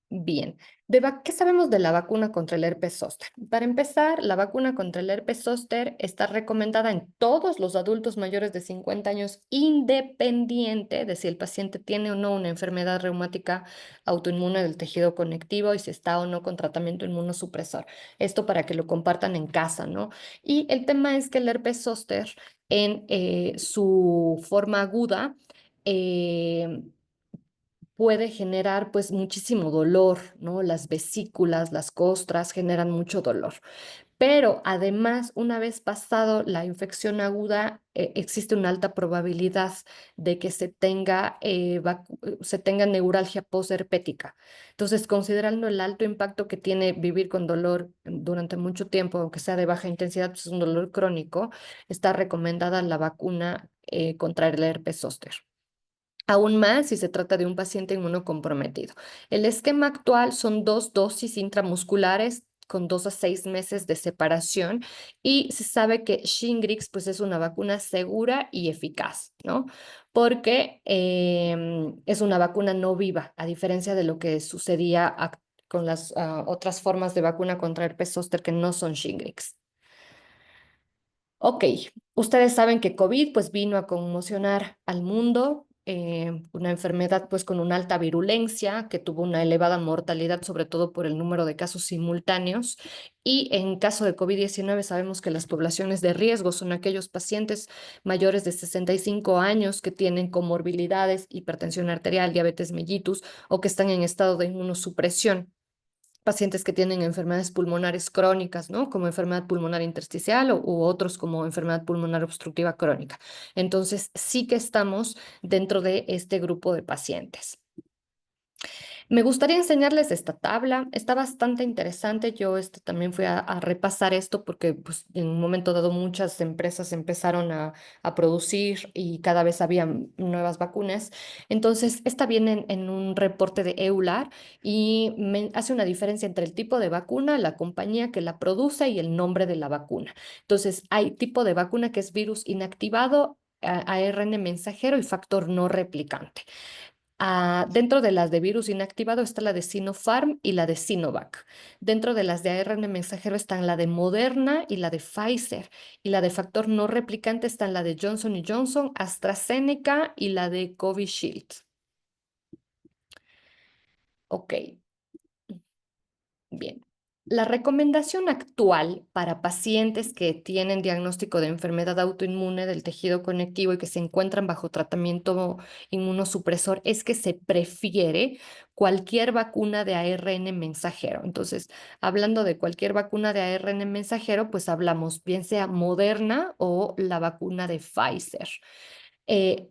Bien. ¿Qué sabemos de la vacuna contra el herpes zóster? Para empezar, la vacuna contra el herpes zóster está recomendada en todos los adultos mayores de 50 años, independiente de si el paciente tiene o no una enfermedad reumática autoinmune del tejido conectivo y si está o no con tratamiento inmunosupresor. Esto para que lo compartan en casa, ¿no? Y el tema es que el herpes zóster en su forma aguda, eh, puede generar pues muchísimo dolor, ¿no? Las vesículas, las costras generan mucho dolor. Pero además, una vez pasado la infección aguda, existe una alta probabilidad de que se tenga neuralgia posherpética. Entonces, considerando el alto impacto que tiene vivir con dolor durante mucho tiempo, aunque sea de baja intensidad, pues es un dolor crónico, está recomendada la vacuna contra el herpes zóster. Aún más si se trata de un paciente inmunocomprometido. El esquema actual son 2 dosis intramusculares con 2 a 6 meses de separación y se sabe que Shingrix pues es una vacuna segura y eficaz, ¿no? Porque es una vacuna no viva, a diferencia de lo que sucedía con las otras formas de vacuna contra herpes zóster que no son Shingrix. Ok, ustedes saben que COVID pues vino a conmocionar al mundo, una enfermedad pues con una alta virulencia que tuvo una elevada mortalidad, sobre todo por el número de casos simultáneos. Y en caso de COVID-19 sabemos que las poblaciones de riesgo son aquellos pacientes mayores de 65 años que tienen comorbilidades, hipertensión arterial, diabetes mellitus o que están en estado de inmunosupresión, pacientes que tienen enfermedades pulmonares crónicas, ¿no? Como enfermedad pulmonar intersticial u otros como enfermedad pulmonar obstructiva crónica. Entonces, sí que estamos dentro de este grupo de pacientes. Me gustaría enseñarles esta tabla, está bastante interesante. Yo también fui a repasar esto porque pues, en un momento dado muchas empresas empezaron a producir y cada vez había nuevas vacunas. Entonces, esta viene en un reporte de EULAR y hace una diferencia entre el tipo de vacuna, la compañía que la produce y el nombre de la vacuna. Entonces, hay tipo de vacuna que es virus inactivado, ARN mensajero y factor no replicante. Dentro de las de virus inactivado está la de Sinopharm y la de Sinovac. Dentro de las de ARN mensajero están la de Moderna y la de Pfizer. Y la de factor no replicante están la de Johnson Johnson, AstraZeneca y la de Covishield. Ok, bien. La recomendación actual para pacientes que tienen diagnóstico de enfermedad autoinmune del tejido conectivo y que se encuentran bajo tratamiento inmunosupresor es que se prefiere cualquier vacuna de ARN mensajero. Entonces, hablando de cualquier vacuna de ARN mensajero, pues hablamos bien sea Moderna o la vacuna de Pfizer.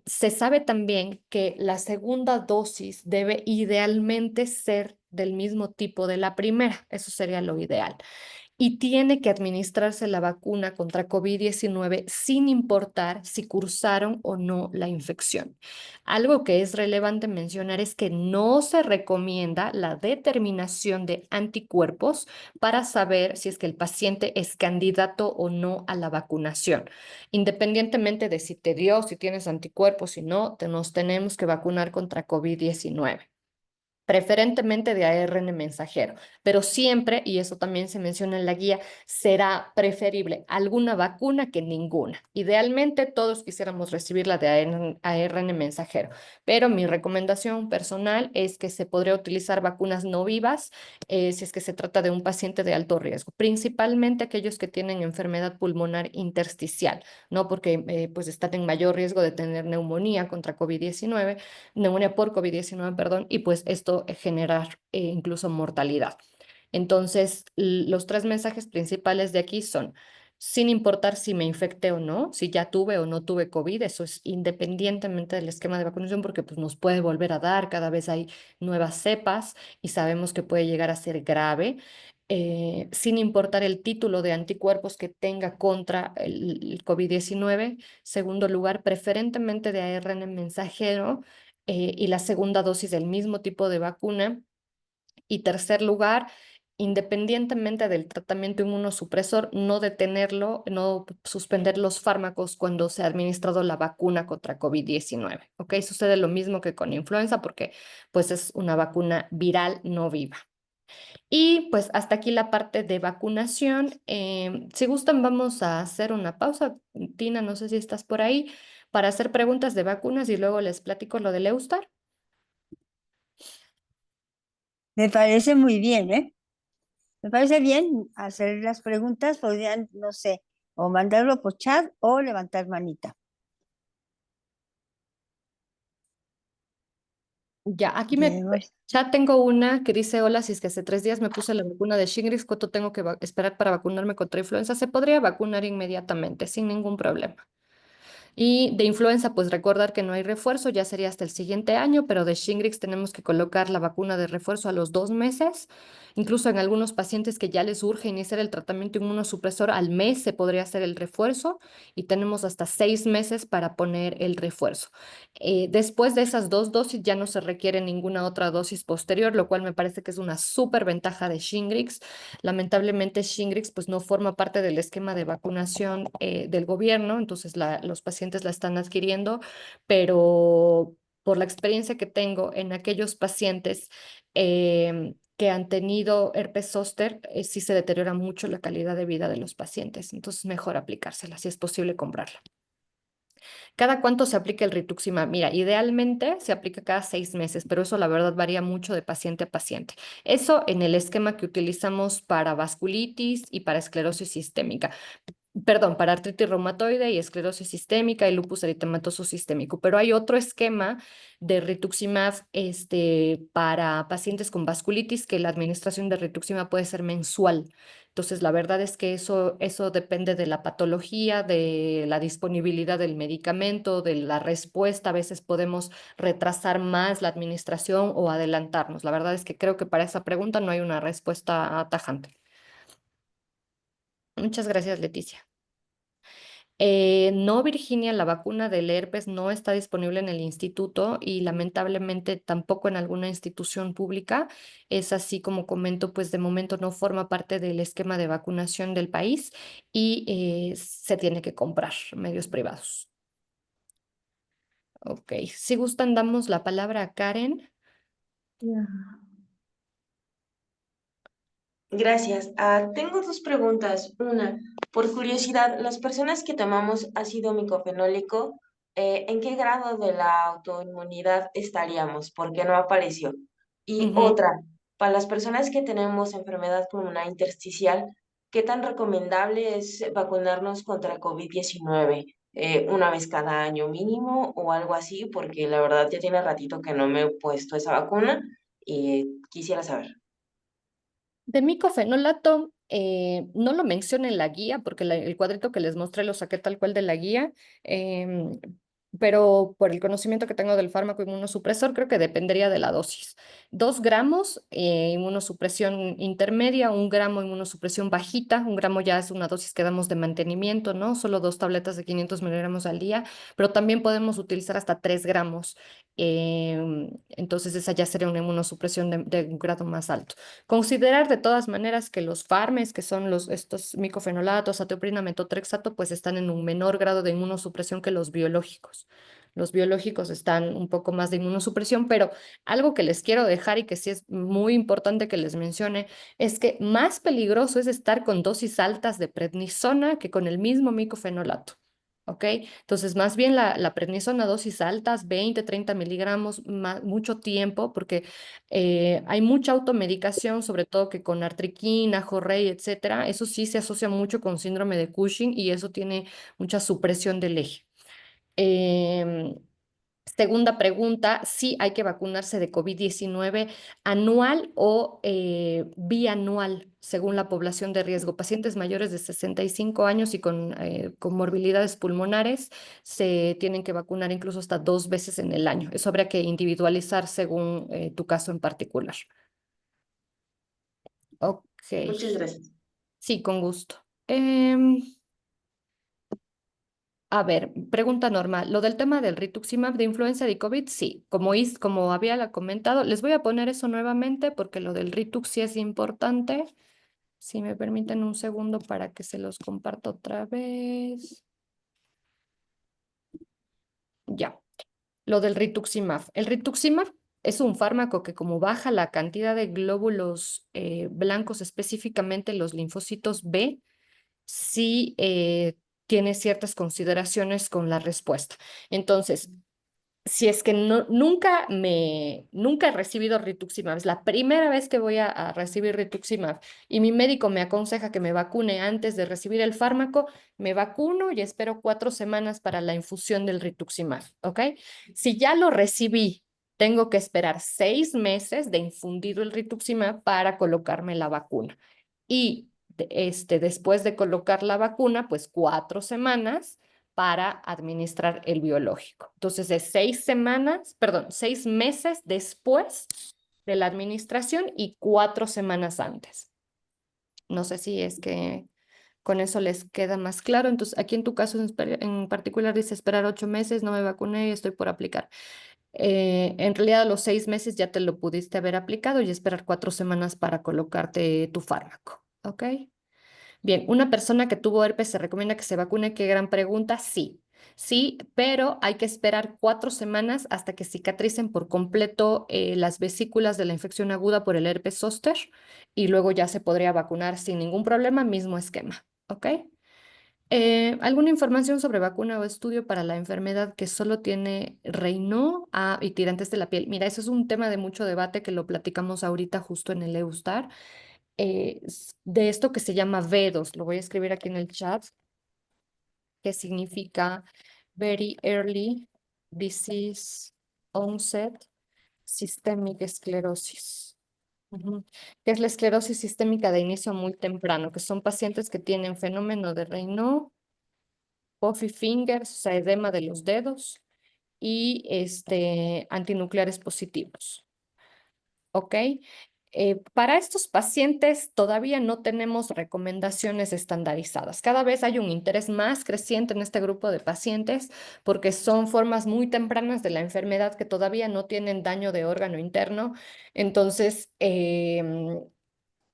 Se sabe también que la segunda dosis debe idealmente ser del mismo tipo de la primera, eso sería lo ideal, y tiene que administrarse la vacuna contra COVID-19 sin importar si cursaron o no la infección. Algo que es relevante mencionar es que no se recomienda la determinación de anticuerpos para saber si es que el paciente es candidato o no a la vacunación. Independientemente de si te dio, si tienes anticuerpos, si no, nos tenemos que vacunar contra COVID-19, preferentemente de ARN mensajero, pero siempre, y eso también se menciona en la guía, será preferible alguna vacuna que ninguna. Idealmente todos quisiéramos recibir la de ARN mensajero, pero mi recomendación personal es que se podría utilizar vacunas no vivas si es que se trata de un paciente de alto riesgo, principalmente aquellos que tienen enfermedad pulmonar intersticial, ¿no? Porque pues están en mayor riesgo de tener neumonía contra COVID-19, neumonía por COVID-19, perdón, y pues esto generar incluso mortalidad. Entonces, los tres mensajes principales de aquí son, sin importar si me infecté o no, si ya tuve o no tuve COVID, eso es independientemente del esquema de vacunación, porque pues, nos puede volver a dar, cada vez hay nuevas cepas y sabemos que puede llegar a ser grave. Sin importar el título de anticuerpos que tenga contra el COVID-19. Segundo lugar, preferentemente de ARN mensajero, y la segunda dosis del mismo tipo de vacuna. Y tercer lugar, independientemente del tratamiento inmunosupresor, no detenerlo, no suspender los fármacos cuando se ha administrado la vacuna contra COVID-19. ¿Ok? Sucede lo mismo que con influenza porque pues es una vacuna viral no viva. Y pues hasta aquí la parte de vacunación. Si gustan, vamos a hacer una pausa. Tina, no sé si estás por ahí para hacer preguntas de vacunas y luego les platico lo del Eustar. Me parece muy bien, ¿eh? Me parece bien hacer las preguntas, podrían, no sé, o mandarlo por chat o levantar manita. Ya, Tenemos, ya tengo una que dice, hola, si es que hace 3 días me puse la vacuna de Shingrix, ¿cuánto tengo que esperar para vacunarme contra influenza? Se podría vacunar inmediatamente, sin ningún problema. Y de influenza, pues recordar que no hay refuerzo, ya sería hasta el siguiente año, pero de Shingrix tenemos que colocar la vacuna de refuerzo a los 2 meses. Incluso en algunos pacientes que ya les urge iniciar el tratamiento inmunosupresor, al mes se podría hacer el refuerzo y tenemos hasta 6 meses para poner el refuerzo. Después de esas 2 dosis ya no se requiere ninguna otra dosis posterior, lo cual me parece que es una súper ventaja de Shingrix. Lamentablemente, Shingrix pues no forma parte del esquema de vacunación del gobierno, entonces los pacientes la están adquiriendo, pero por la experiencia que tengo en aquellos pacientes que han tenido herpes zóster, sí se deteriora mucho la calidad de vida de los pacientes, entonces mejor aplicársela si es posible comprarla. ¿Cada cuánto se aplica el rituximab? Mira, idealmente se aplica cada 6 meses, pero eso la verdad varía mucho de paciente a paciente. Eso en el esquema que utilizamos para vasculitis y para esclerosis sistémica. Perdón, para artritis reumatoide y esclerosis sistémica y lupus eritematoso sistémico. Pero hay otro esquema de rituximab para pacientes con vasculitis que la administración de rituximab puede ser mensual. Entonces, la verdad es que eso depende de la patología, de la disponibilidad del medicamento, de la respuesta. A veces podemos retrasar más la administración o adelantarnos. La verdad es que creo que para esa pregunta no hay una respuesta tajante. Muchas gracias, Leticia. No, Virginia, la vacuna del herpes no está disponible en el instituto y lamentablemente tampoco en alguna institución pública. Es así como comento, pues de momento no forma parte del esquema de vacunación del país y se tiene que comprar medios privados. Ok, si gustan, damos la palabra a Karen. Gracias. Tengo dos preguntas. Una, por curiosidad, las personas que tomamos ácido micofenólico, ¿en qué grado de la autoinmunidad estaríamos? Porque no apareció. Y Ujú. otra, para las personas que tenemos enfermedad pulmonar intersticial, ¿qué tan recomendable es vacunarnos contra COVID-19? ¿Una vez cada año mínimo o algo así? Porque la verdad ya tiene ratito que no me he puesto esa vacuna y quisiera saber. De micofenolato, no lo menciono en la guía porque el cuadrito que les mostré lo saqué tal cual de la guía, em, pero por el conocimiento que tengo del fármaco inmunosupresor, creo que dependería de la dosis. 2 gramos, inmunosupresión intermedia, 1 gramo inmunosupresión bajita, 1 gramo ya es una dosis que damos de mantenimiento, ¿no? Solo 2 tabletas de 500 miligramos al día, pero también podemos utilizar hasta 3 gramos. Entonces esa ya sería una inmunosupresión de un grado más alto. Considerar de todas maneras que los fármacos, que son estos micofenolatos, ateoprina, metotrexato, pues están en un menor grado de inmunosupresión que los biológicos. Los biológicos están un poco más de inmunosupresión, pero algo que les quiero dejar y que sí es muy importante que les mencione es que más peligroso es estar con dosis altas de prednisona que con el mismo micofenolato. ¿Ok? Entonces, más bien la prednisona dosis altas, 20, 30 miligramos, mucho tiempo, porque hay mucha automedicación, sobre todo que con artriquina, jorrey, etcétera. Eso sí se asocia mucho con síndrome de Cushing y eso tiene mucha supresión del eje. Em, Segunda pregunta, sí hay que vacunarse de COVID-19 anual o bianual, según la población de riesgo. Pacientes mayores de 65 años y con morbilidades pulmonares se tienen que vacunar incluso hasta 2 veces en el año. Eso habría que individualizar según tu caso en particular. Ok, Muchas gracias. sí, con gusto. Em, A ver, pregunta normal. Lo del tema del rituximab de influenza de COVID, sí, como había comentado, les voy a poner eso nuevamente porque lo del ritux sí es importante. Si me permiten un segundo para que se los comparta otra vez. Ya, lo del rituximab. El rituximab es un fármaco que como baja la cantidad de glóbulos blancos, específicamente los linfocitos B, sí tiene ciertas consideraciones con la respuesta. Entonces, si es que nunca he recibido rituximab, es la primera vez que voy a recibir rituximab y mi médico me aconseja que me vacune antes de recibir el fármaco, me vacuno y espero 4 semanas para la infusión del rituximab, ¿ok? Si ya lo recibí, tengo que esperar 6 meses de infundido el rituximab para colocarme la vacuna. Y después de colocar la vacuna, pues 4 semanas para administrar el biológico. Entonces, es 6 semanas, perdón, 6 meses después de la administración y 4 semanas antes. No sé si es que con eso les queda más claro. Entonces, aquí en tu caso en particular dice esperar 8 meses, no me vacuné y estoy por aplicar. En realidad, a los 6 meses ya te lo pudiste haber aplicado y esperar 4 semanas para colocarte tu fármaco. ¿Ok? Bien, una persona que tuvo herpes se recomienda que se vacune. Qué gran pregunta. Sí, sí, pero hay que esperar 4 semanas hasta que cicatricen por completo las vesículas de la infección aguda por el herpes zóster y luego ya se podría vacunar sin ningún problema, mismo esquema. ¿Ok? ¿Alguna información sobre vacuna o estudio para la enfermedad que solo tiene Raynaud y tirantes de la piel? Mira, eso es un tema de mucho debate que lo platicamos ahorita justo en el EUSTAR de esto que se llama VEDOS. Lo voy a escribir aquí en el chat, que significa Very Early Disease Onset Systemic Sclerosis. Ujú. Que es la esclerosis sistémica de inicio muy temprano, que son pacientes que tienen fenómeno de Raynaud, puffy fingers, o sea, edema de los dedos y antinucleares positivos. ¿Ok? Para estos pacientes todavía no tenemos recomendaciones estandarizadas. Cada vez hay un interés más creciente en este grupo de pacientes porque son formas muy tempranas de la enfermedad que todavía no tienen daño de órgano interno. Entonces,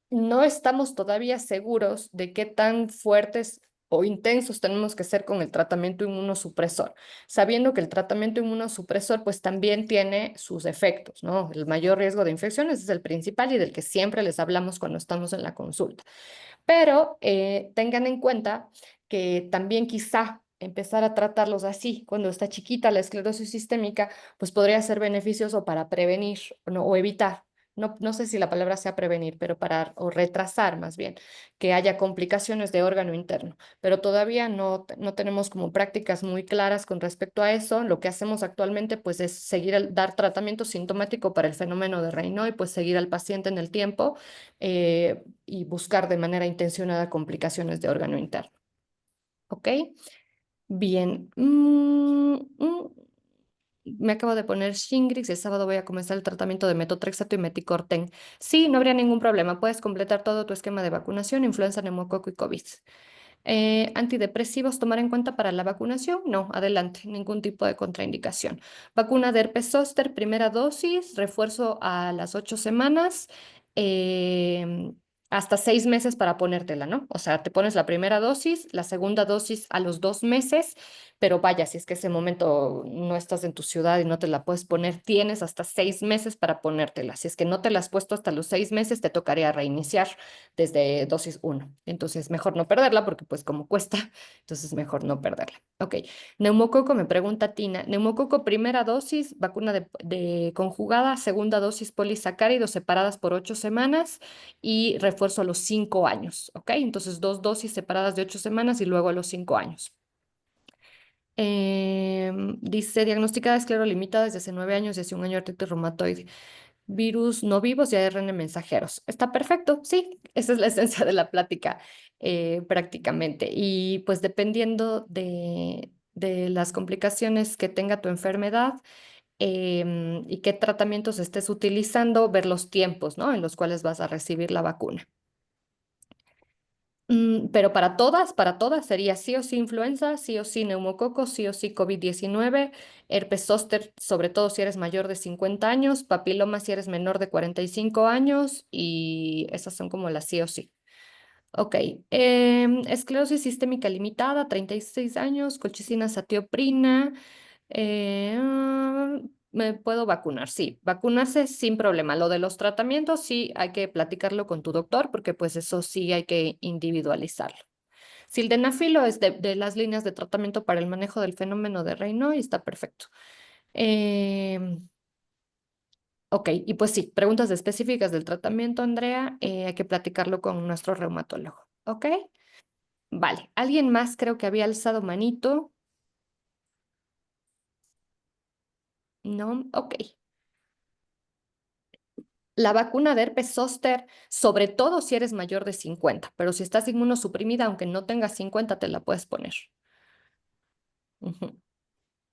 no estamos todavía seguros de qué tan fuertes o intensos tenemos que ser con el tratamiento inmunosupresor, sabiendo que el tratamiento inmunosupresor pues también tiene sus efectos, ¿no? El mayor riesgo de infecciones es el principal y del que siempre les hablamos cuando estamos en la consulta. Pero tengan en cuenta que también quizá empezar a tratarlos así, cuando está chiquita la esclerosis sistémica, pues podría ser beneficioso para prevenir, ¿no? O evitar. No, no sé si la palabra sea prevenir, pero para, o retrasar más bien, que haya complicaciones de órgano interno. Pero todavía no tenemos como prácticas muy claras con respecto a eso. Lo que hacemos actualmente pues es seguir dar tratamiento sintomático para el fenómeno de Raynaud y pues seguir al paciente en el tiempo y buscar de manera intencionada complicaciones de órgano interno. ¿Ok? Bien. Me acabo de poner Shingrix y el sábado voy a comenzar el tratamiento de metotrexato y meticorten. Sí, no habría ningún problema. Puedes completar todo tu esquema de vacunación, influenza, neumococo y COVID. Antidepresivos, tomar en cuenta para la vacunación. No, adelante, ningún tipo de contraindicación. Vacuna de herpes zóster, primera dosis, refuerzo a las 8 semanas, em, hasta 6 meses para ponértela, ¿no? O sea, te pones la primera dosis, la segunda dosis a los 2 meses, pero vaya, si es que ese momento no estás en tu ciudad y no te la puedes poner, tienes hasta 6 meses para ponértela. Si es que no te la has puesto hasta los 6 meses, te tocaría reiniciar desde dosis 1. Entonces, mejor no perderla porque pues como cuesta, entonces mejor no perderla. Ok, neumococo, me pregunta Tina. Neumococo, primera dosis, vacuna de conjugada, segunda dosis polisacáridos separadas por 8 semanas y refuerzo a los 5 años. Ok, entonces 2 dosis separadas de 8 semanas y luego a los 5 años. Dice, diagnosticada esclero limitada desde hace 9 años y hace un año artritis reumatoide, virus no vivos y ARN mensajeros. Está perfecto, sí, esa es la esencia de la plática prácticamente. Y pues dependiendo de las complicaciones que tenga tu enfermedad y qué tratamientos estés utilizando, ver los tiempos, ¿no? En los cuales vas a recibir la vacuna. Pero para todas sería sí o sí influenza, sí o sí neumococo, sí o sí COVID-19, herpes zóster, sobre todo si eres mayor de 50 años, papiloma si eres menor de 45 años y esas son como las sí o sí. Ok, esclerosis sistémica limitada, 36 años, colchicina, satioprina, me puedo vacunar, sí, vacunarse sin problema. Lo de los tratamientos sí hay que platicarlo con tu doctor porque pues eso sí hay que individualizarlo. Sildenafilo es de las líneas de tratamiento para el manejo del fenómeno de Raynaud y está perfecto. Ok, y pues sí, preguntas específicas del tratamiento, Andrea, hay que platicarlo con nuestro reumatólogo. ¿Ok? Vale. ¿Alguien más creo que había alzado manito? No, ok. La vacuna de herpes zóster, sobre todo si eres mayor de 50, pero si estás inmunosuprimida, aunque no tengas 50, te la puedes poner. Ujú.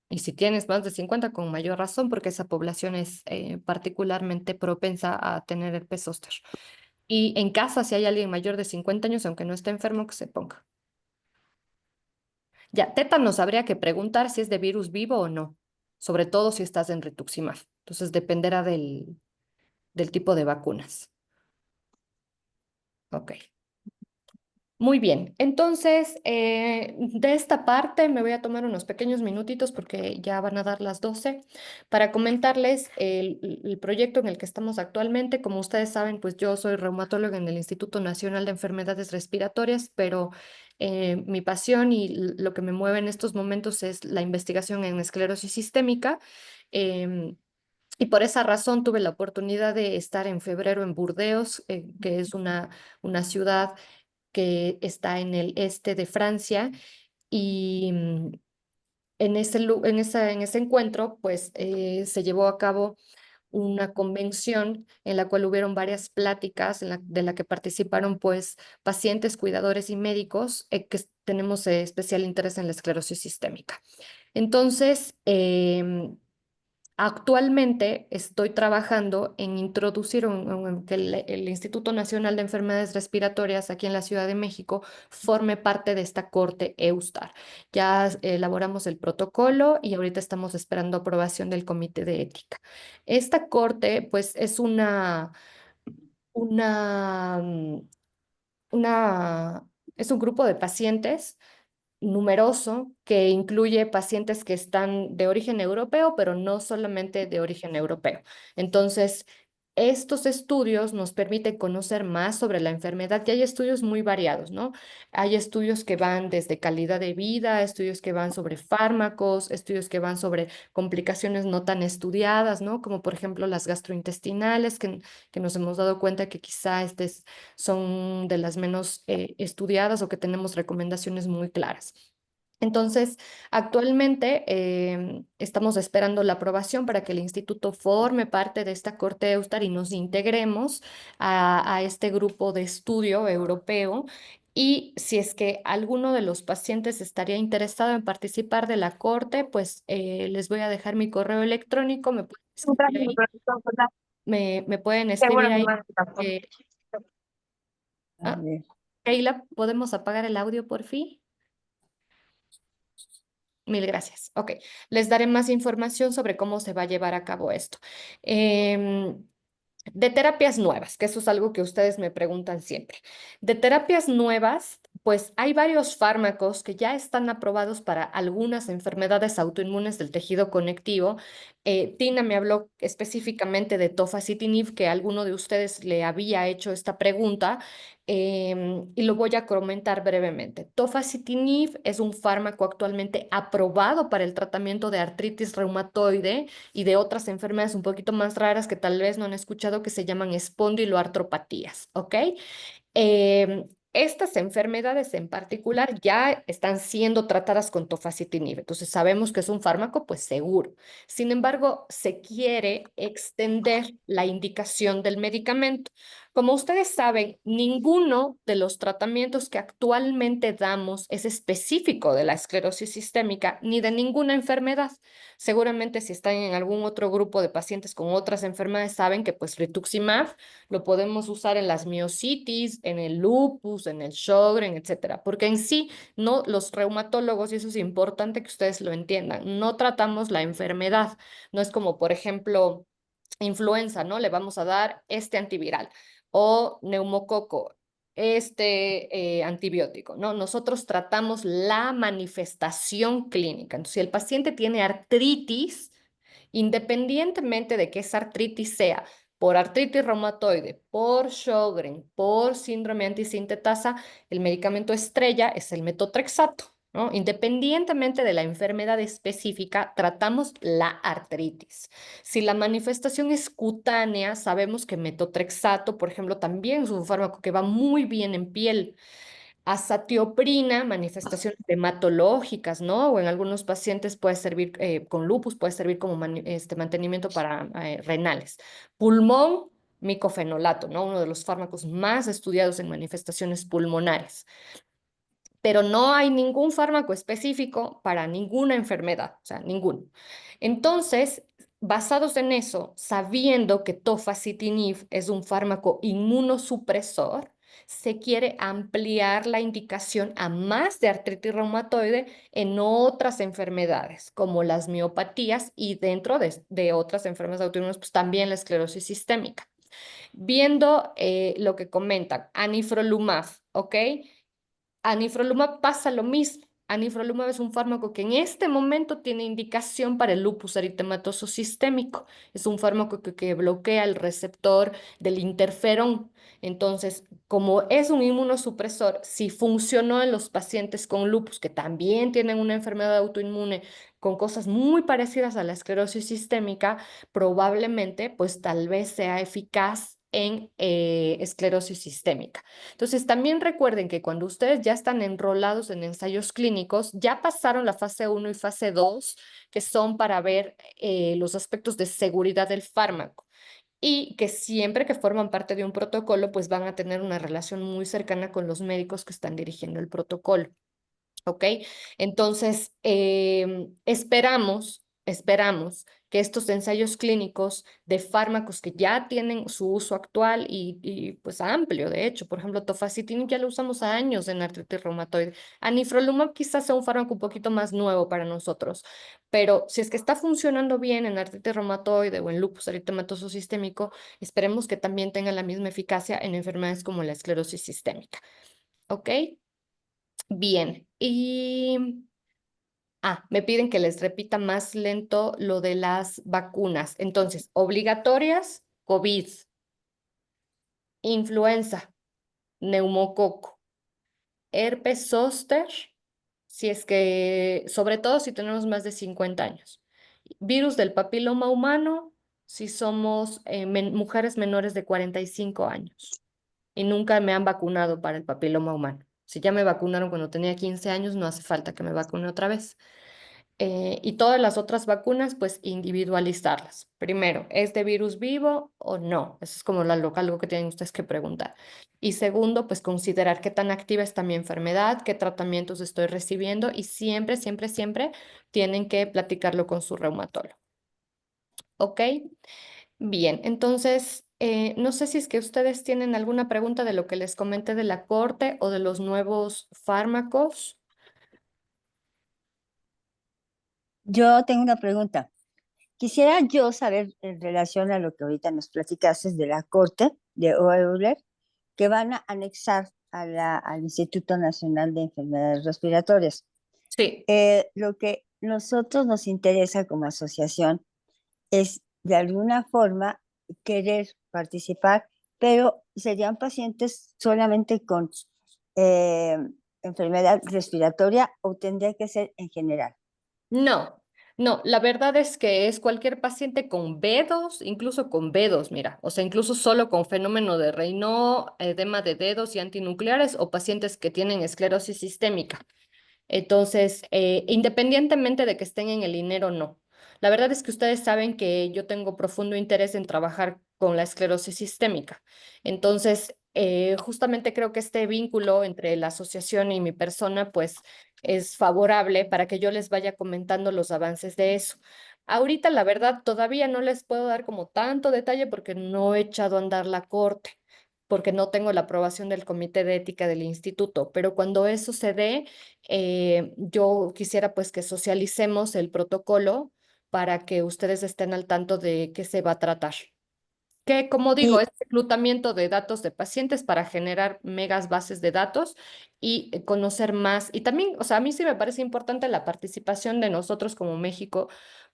Y si tienes más de 50, con mayor razón, porque esa población es particularmente propensa a tener herpes zóster. Y en casa, si hay alguien mayor de 50 años, aunque no esté enfermo, que se ponga. Ya, tétanos habría que preguntar si es de virus vivo o no, sobre todo si estás en rituximab. Entonces dependerá del tipo de vacunas. Ok. Muy bien, entonces de esta parte me voy a tomar unos pequeños minutitos porque ya van a dar las 12 para comentarles el proyecto en el que estamos actualmente. Como ustedes saben, pues yo soy reumatóloga en el Instituto Nacional de Enfermedades Respiratorias, pero mi pasión y lo que me mueve en estos momentos es la investigación en esclerosis sistémica. em, y por esa razón tuve la oportunidad de estar en febrero en Burdeos, que es una ciudad que está en el este de Francia y en ese encuentro pues se llevó a cabo una convención en la cual hubieron varias pláticas de la que participaron pues pacientes, cuidadores y médicos que tenemos especial interés en la esclerosis sistémica. Entonces, actualmente estoy trabajando en introducir que el Instituto Nacional de Enfermedades Respiratorias aquí en la Ciudad de México forme parte de esta corte EUSTAR. Ya elaboramos el protocolo y ahorita estamos esperando aprobación del Comité de Ética. Esta corte, pues, es una, mm, es un grupo de pacientes numeroso que incluye pacientes que están de origen europeo, pero no solamente de origen europeo. Entonces, estos estudios nos permiten conocer más sobre la enfermedad y hay estudios muy variados, ¿no? Hay estudios que van desde calidad de vida, estudios que van sobre fármacos, estudios que van sobre complicaciones no tan estudiadas, ¿no? Como por ejemplo las gastrointestinales, que nos hemos dado cuenta que quizá son de las menos estudiadas o que tenemos recomendaciones muy claras. Entonces, actualmente estamos esperando la aprobación para que el instituto forme parte de esta Corte Eustar y nos integremos a este grupo de estudio europeo. Y si es que alguno de los pacientes estaría interesado en participar de la corte, pues les voy a dejar mi correo electrónico, me pueden escribir ahí, me pueden escribir Seguro que ahí. más rápido. eh, A ah, ver. Keila, ¿podemos apagar el audio por fin? Mil gracias. Ok, les daré más información sobre cómo se va a llevar a cabo esto. Em, de terapias nuevas, que eso es algo que ustedes me preguntan siempre. De terapias nuevas, pues hay varios fármacos que ya están aprobados para algunas enfermedades autoinmunes del tejido conectivo. Tina me habló específicamente de tofacitinib, que alguno de ustedes le había hecho esta pregunta, y lo voy a comentar brevemente. Tofacitinib es un fármaco actualmente aprobado para el tratamiento de artritis reumatoide y de otras enfermedades un poquito más raras que tal vez no han escuchado que se llaman espondiloartropatías, ¿ok? Estas enfermedades en particular ya están siendo tratadas con tofacitinib, entonces sabemos que es un fármaco, pues seguro. Sin embargo, se quiere extender la indicación del medicamento. Como ustedes saben, ninguno de los tratamientos que actualmente damos es específico de la esclerosis sistémica ni de ninguna enfermedad. Seguramente si están en algún otro grupo de pacientes con otras enfermedades saben que pues rituximab lo podemos usar en las miositis, en el lupus, en el Sjögren, etcétera, porque en sí no los reumatólogos, y eso es importante que ustedes lo entiendan, no tratamos la enfermedad, no es como por ejemplo influenza, ¿no? Le vamos a dar este antiviral o neumococo, antibiótico, ¿no? Nosotros tratamos la manifestación clínica. Entonces, si el paciente tiene artritis Independientemente de que esa artritis sea por artritis reumatoide, por Sjögren, por síndrome antisintetasa, el medicamento estrella es el metotrexato, ¿no? Independientemente de la enfermedad específica, tratamos la artritis. Si la manifestación es cutánea, sabemos que metotrexato, por ejemplo, también es un fármaco que va muy bien en piel. Azatioprina, manifestaciones hematológicas, ¿no? O en algunos pacientes puede servir, con lupus, puede servir como mantenimiento para renales. Pulmón, micofenolato, ¿no? Uno de los fármacos más estudiados en manifestaciones pulmonares, pero no hay ningún fármaco específico para ninguna enfermedad, o sea, ninguno. Entonces, basados en eso, sabiendo que tofacitinib es un fármaco inmunosupresor, se quiere ampliar la indicación a más de artritis reumatoide en otras enfermedades, como las miopatías y dentro de otras enfermedades autoinmunes, pues también la esclerosis sistémica. Viendo lo que comentan, anifrolumab, ¿ok? Anifrolumab pasa lo mismo. Anifrolumab es un fármaco que en este momento tiene indicación para el lupus eritematoso sistémico. Es un fármaco que bloquea el receptor del interferón. Entonces, como es un inmunosupresor, si funcionó en los pacientes con lupus, que también tienen una enfermedad autoinmune con cosas muy parecidas a la esclerosis sistémica, probablemente, pues tal vez sea eficaz en esclerosis sistémica. Entonces, también recuerden que cuando ustedes ya están enrolados en ensayos clínicos, ya pasaron la fase 1 y fase 2, que son para ver los aspectos de seguridad del fármaco. Y que siempre que forman parte de un protocolo, pues van a tener una relación muy cercana con los médicos que están dirigiendo el protocolo. ¿Ok? Entonces, esperamos que estos ensayos clínicos de fármacos que ya tienen su uso actual pues amplio, de hecho, por ejemplo, tofacitinib ya lo usamos a años en artritis reumatoide. Anifrolumab quizás sea un fármaco un poquito más nuevo para nosotros, pero si es que está funcionando bien en artritis reumatoide o en lupus eritematoso sistémico, esperemos que también tenga la misma eficacia en enfermedades como la esclerosis sistémica. ¿Ok? Bien, me piden que les repita más lento lo de las vacunas. Entonces, obligatorias, COVID, influenza, neumococo, herpes zóster, si es que, sobre todo si tenemos más de 50 años. Virus del papiloma humano, si somos mujeres menores de 45 años y nunca me han vacunado para el papiloma humano. Si ya me vacunaron cuando tenía 15 años, no hace falta que me vacune otra vez. Y todas las otras vacunas, pues individualizarlas. Primero, ¿es de virus vivo o no? Eso es como algo que tienen ustedes que preguntar. Y segundo, pues considerar qué tan activa está mi enfermedad, qué tratamientos estoy recibiendo y siempre tienen que platicarlo con su reumatólogo. ¿Ok? Bien, entonces, no sé si es que ustedes tienen alguna pregunta de lo que les comenté de la corte o de los nuevos fármacos. Yo tengo una pregunta. Quisiera yo saber en relación a lo que ahorita nos platicaste de la Corte de Euler, que van a anexar al Instituto Nacional de Enfermedades Respiratorias. Sí. Lo que nosotros nos interesa como asociación es de alguna forma querer participar, pero serían pacientes solamente con eh, enfermedad respiratoria o tendría que ser en general. No, no, la verdad es que es cualquier paciente con B2, incluso con B2, mira, o sea, incluso solo con fenómeno de Raynaud, edema de dedos y antinucleares o pacientes que tienen esclerosis sistémica. Entonces, independientemente de que estén en el INER o no, la verdad es que ustedes saben que yo tengo profundo interés en trabajar con la esclerosis sistémica. Entonces, justamente creo que este vínculo entre la asociación y mi persona, pues, es favorable para que yo les vaya comentando los avances de eso. Ahorita, la verdad, todavía no les puedo dar como tanto detalle porque no he echado a andar la corte, porque no tengo la aprobación del comité de ética del instituto, pero cuando eso se dé, yo quisiera pues que socialicemos el protocolo para que ustedes estén al tanto de qué se va a tratar. que, como digo, Y es reclutamiento de datos de pacientes para generar megas bases de datos y conocer más. Y también, o sea, a mí sí me parece importante la participación de nosotros como México,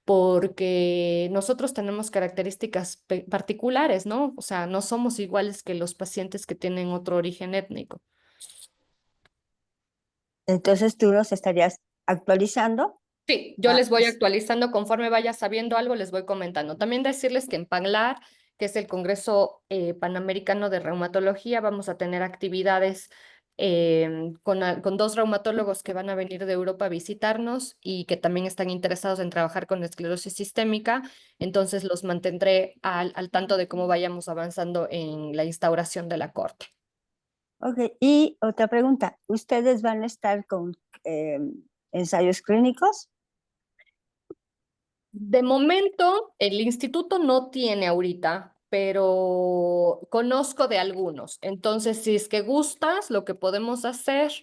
porque nosotros tenemos características particulares, ¿no? O sea, no somos iguales que los pacientes que tienen otro origen étnico. entonces tú nos estarías actualizando. Sí, yo Ah, les voy actualizando conforme vaya sabiendo algo, les voy comentando. También decirles que en PANGLAR, que es el Congreso Panamericano de Reumatología, vamos a tener actividades con dos reumatólogos que van a venir de Europa a visitarnos y que también están interesados en trabajar con esclerosis sistémica. Entonces los mantendré al tanto de cómo vayamos avanzando en la instauración de la corte. ok, y otra pregunta, ¿ustedes van a estar con eh, ensayos clínicos? De momento, el instituto no tiene ahorita, pero conozco de algunos. Entonces, si es que gustas, lo que podemos hacer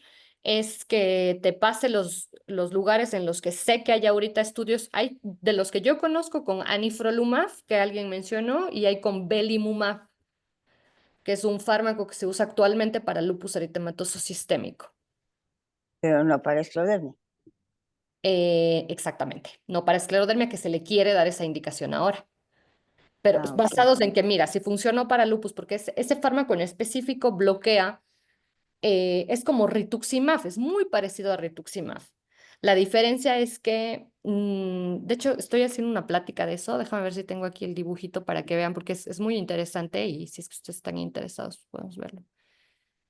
es que te pase los lugares en los que sé que hay ahorita estudios. Hay de los que yo conozco con anifrolumab, que alguien mencionó, y hay con belimumab, que es un fármaco que se usa actualmente para lupus eritematoso sistémico. Pero no para esclerodermia. Exactamente, no para esclerodermia que se le quiere dar esa indicación ahora. Pero pues, Ah, ok. basados en que, mira, si funcionó para lupus, porque ese fármaco en específico bloquea, es como rituximab, es muy parecido a rituximab. La diferencia es que, de hecho, estoy haciendo una plática de eso, déjame ver si tengo aquí el dibujito para que vean, porque es muy interesante y si es que ustedes están interesados, podemos verlo.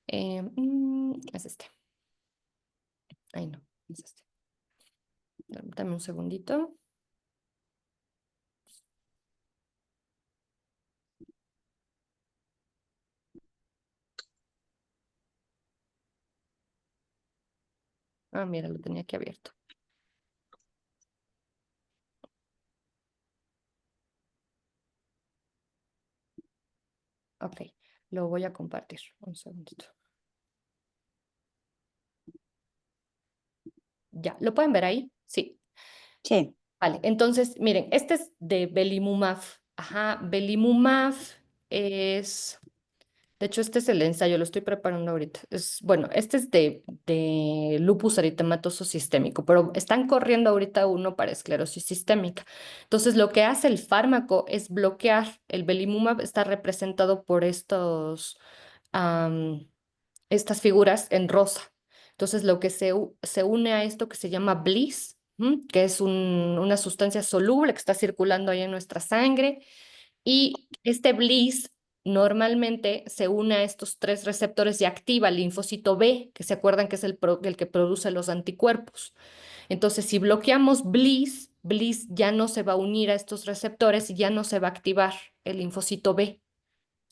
Es este, ay no, es este. Dame un segundito. Ah, mira, lo tenía aquí abierto. Ok, lo voy a compartir. Un segundito. Ya, ¿lo pueden ver ahí? Sí. Sí, Vale, entonces, miren, este es de belimumab. Ajá, belimumab es, de hecho, este es el ensayo, lo estoy preparando ahorita. Bueno, este es de lupus eritematoso sistémico, pero están corriendo ahorita uno para esclerosis sistémica. Entonces, lo que hace el fármaco es bloquear. El belimumab está representado por estas figuras en rosa. Entonces, lo que se une a esto que se llama Bliss, que es una sustancia soluble que está circulando ahí en nuestra sangre, y este Bliss normalmente se une a estos tres receptores y activa el linfocito B, que se acuerdan que es el que produce los anticuerpos. Entonces, si bloqueamos Bliss ya no se va a unir a estos receptores y ya no se va a activar el linfocito B.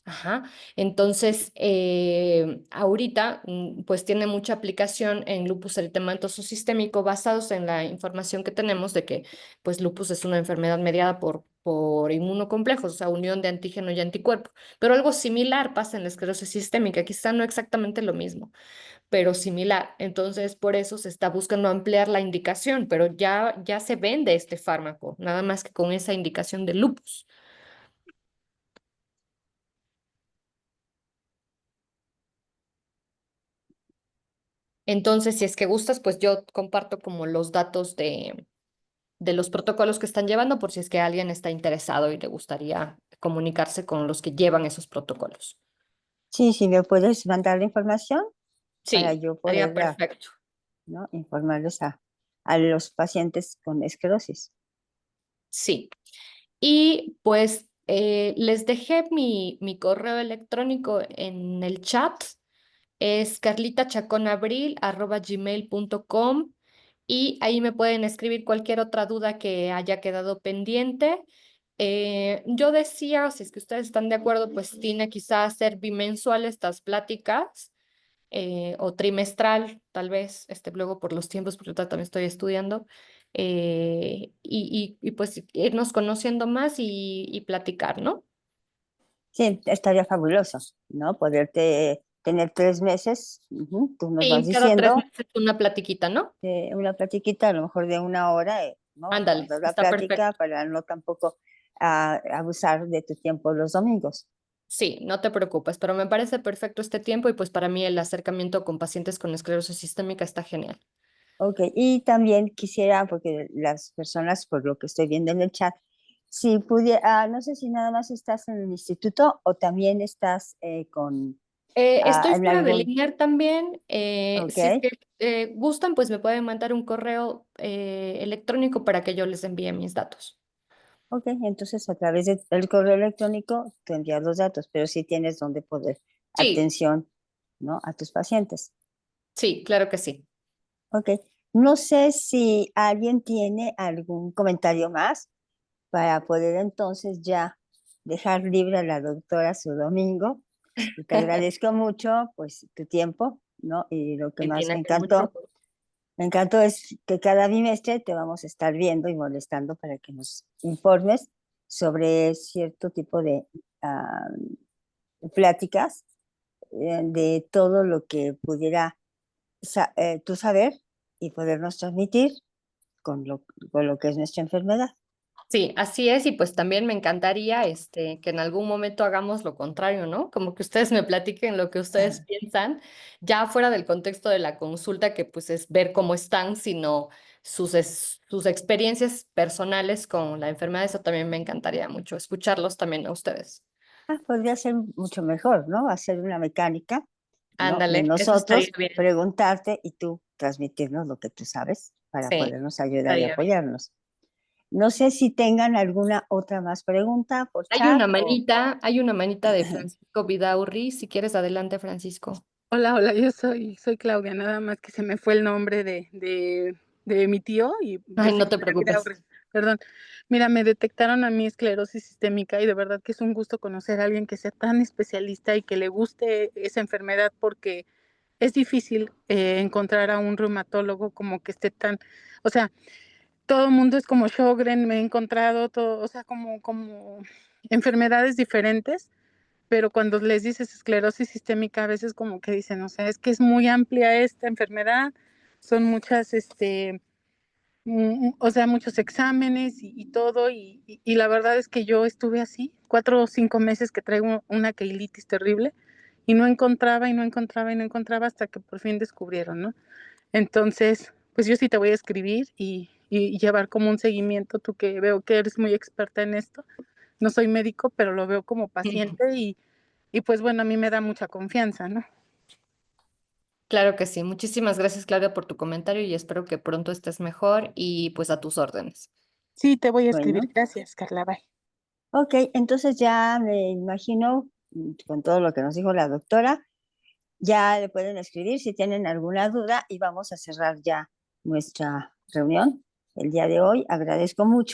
Ajá. Entonces, ahorita, pues tiene mucha aplicación en lupus eritematoso sistémico basados en la información que tenemos de que, pues, lupus es una enfermedad mediada por inmunocomplejos, o sea, unión de antígeno y anticuerpo. Pero algo similar pasa en la esclerosis sistémica, quizá no exactamente lo mismo, pero similar. Entonces, por eso se está buscando ampliar la indicación, pero ya se vende este fármaco, nada más que con esa indicación de lupus. Entonces, si es que gustas, pues yo comparto como los datos de los protocolos que están llevando por si es que alguien está interesado y le gustaría comunicarse con los que llevan esos protocolos. sí, sí, me puedes mandar la información para Sí, yo estaría poder, perfecto. ¿no? Informarles a los pacientes con esclerosis. Sí. Y pues les dejé mi correo electrónico en el chat. Es carlitachaconabril@gmail.com y ahí me pueden escribir cualquier otra duda que haya quedado pendiente. Yo decía, si es que ustedes están de acuerdo, pues tiene quizás ser bimensual estas pláticas o trimestral, tal vez, luego por los tiempos, porque ahorita también estoy estudiando, y pues irnos conociendo más y platicar, ¿no? Sí, estaría fabuloso, ¿no? Poderte tener 3 meses, ujú, tú nos vas Sí, cada tres diciendo, meses una platiquita, ¿no? una platiquita, a lo mejor de 1 hora, ¿no? Nos Ándale, das la está plática perfecto. para no tampoco abusar de tu tiempo los domingos. Sí, no te preocupes, pero me parece perfecto este tiempo y pues para mí el acercamiento con pacientes con esclerosis sistémica está genial. Ok, y también quisiera, porque las personas, por lo que estoy viendo en el chat, si pudiera, no sé si nada más estás en el instituto o también estás Estoy en fuera de algún, Linear también. ok, Si es que gustan, pues me pueden mandar un correo electrónico para que yo les envíe mis datos. ok, entonces a través del correo electrónico te envías los datos, pero sí tienes donde poder Sí, atención, ¿no? A tus pacientes. sí, claro que sí. Ok, no sé si alguien tiene algún comentario más para poder entonces ya dejar libre a la doctora su domingo. Y te agradezco mucho, pues, tu tiempo, ¿no? Y lo que Me más tiene con mucho gusto. me encantó es que cada bimestre te vamos a estar viendo y molestando para que nos informes sobre cierto tipo de pláticas, de todo lo que pudiera tú saber y podernos transmitir con con lo que es nuestra enfermedad. Sí, así es, y pues también me encantaría que en algún momento hagamos lo contrario, ¿no? Como que ustedes me platiquen lo que ustedes piensan, ya fuera del contexto de la consulta, que pues es ver cómo están, sino sus experiencias personales con la enfermedad, eso también me encantaría mucho, escucharlos también a ustedes. Podría ser mucho mejor, ¿no? Hacer una mecánica, ¿no? De Ándale, eso estaría nosotros bien. preguntarte y tú transmitirnos lo que tú sabes para Sí, podernos ayudar y estaría bien. apoyarnos. No sé si tengan alguna otra más pregunta por chat o... Hay una manita de Francisco Vidaurri, si quieres, adelante, Francisco. Hola, hola, yo soy Claudia, nada más que se me fue el nombre de mi tío y yo Ay, sé no que te me la quería preocupes. perdón. Mira, me detectaron a mí esclerosis sistémica y de verdad que es un gusto conocer a alguien que sea tan especialista y que le guste esa enfermedad porque es difícil, encontrar a un reumatólogo como que esté tan o sea, todo el mundo es como Sjögren, me he encontrado todo, o sea, como enfermedades diferentes, pero cuando les dices esclerosis sistémica, a veces como que dicen, o sea, es que es muy amplia esta enfermedad, son muchas, o sea, muchos exámenes y todo, y la verdad es que yo estuve así, 4 o 5 meses que traigo una queilitis terrible, y no encontraba, y no encontraba, y no encontraba hasta que por fin descubrieron, ¿no? Entonces, pues yo sí te voy a escribir y llevar como un seguimiento, tú que veo que eres muy experta en esto. No soy médico, pero lo veo como paciente y pues bueno, a mí me da mucha confianza, ¿no? Claro que sí. Muchísimas gracias, Claudia, por tu comentario y espero que pronto estés mejor y pues a tus órdenes. Sí, te voy a escribir. Bueno, Gracias, Carla. Bye. ok, entonces ya me imagino, con todo lo que nos dijo la doctora, ya le pueden escribir si tienen alguna duda y vamos a cerrar ya nuestra reunión el día de hoy. Agradezco mucho.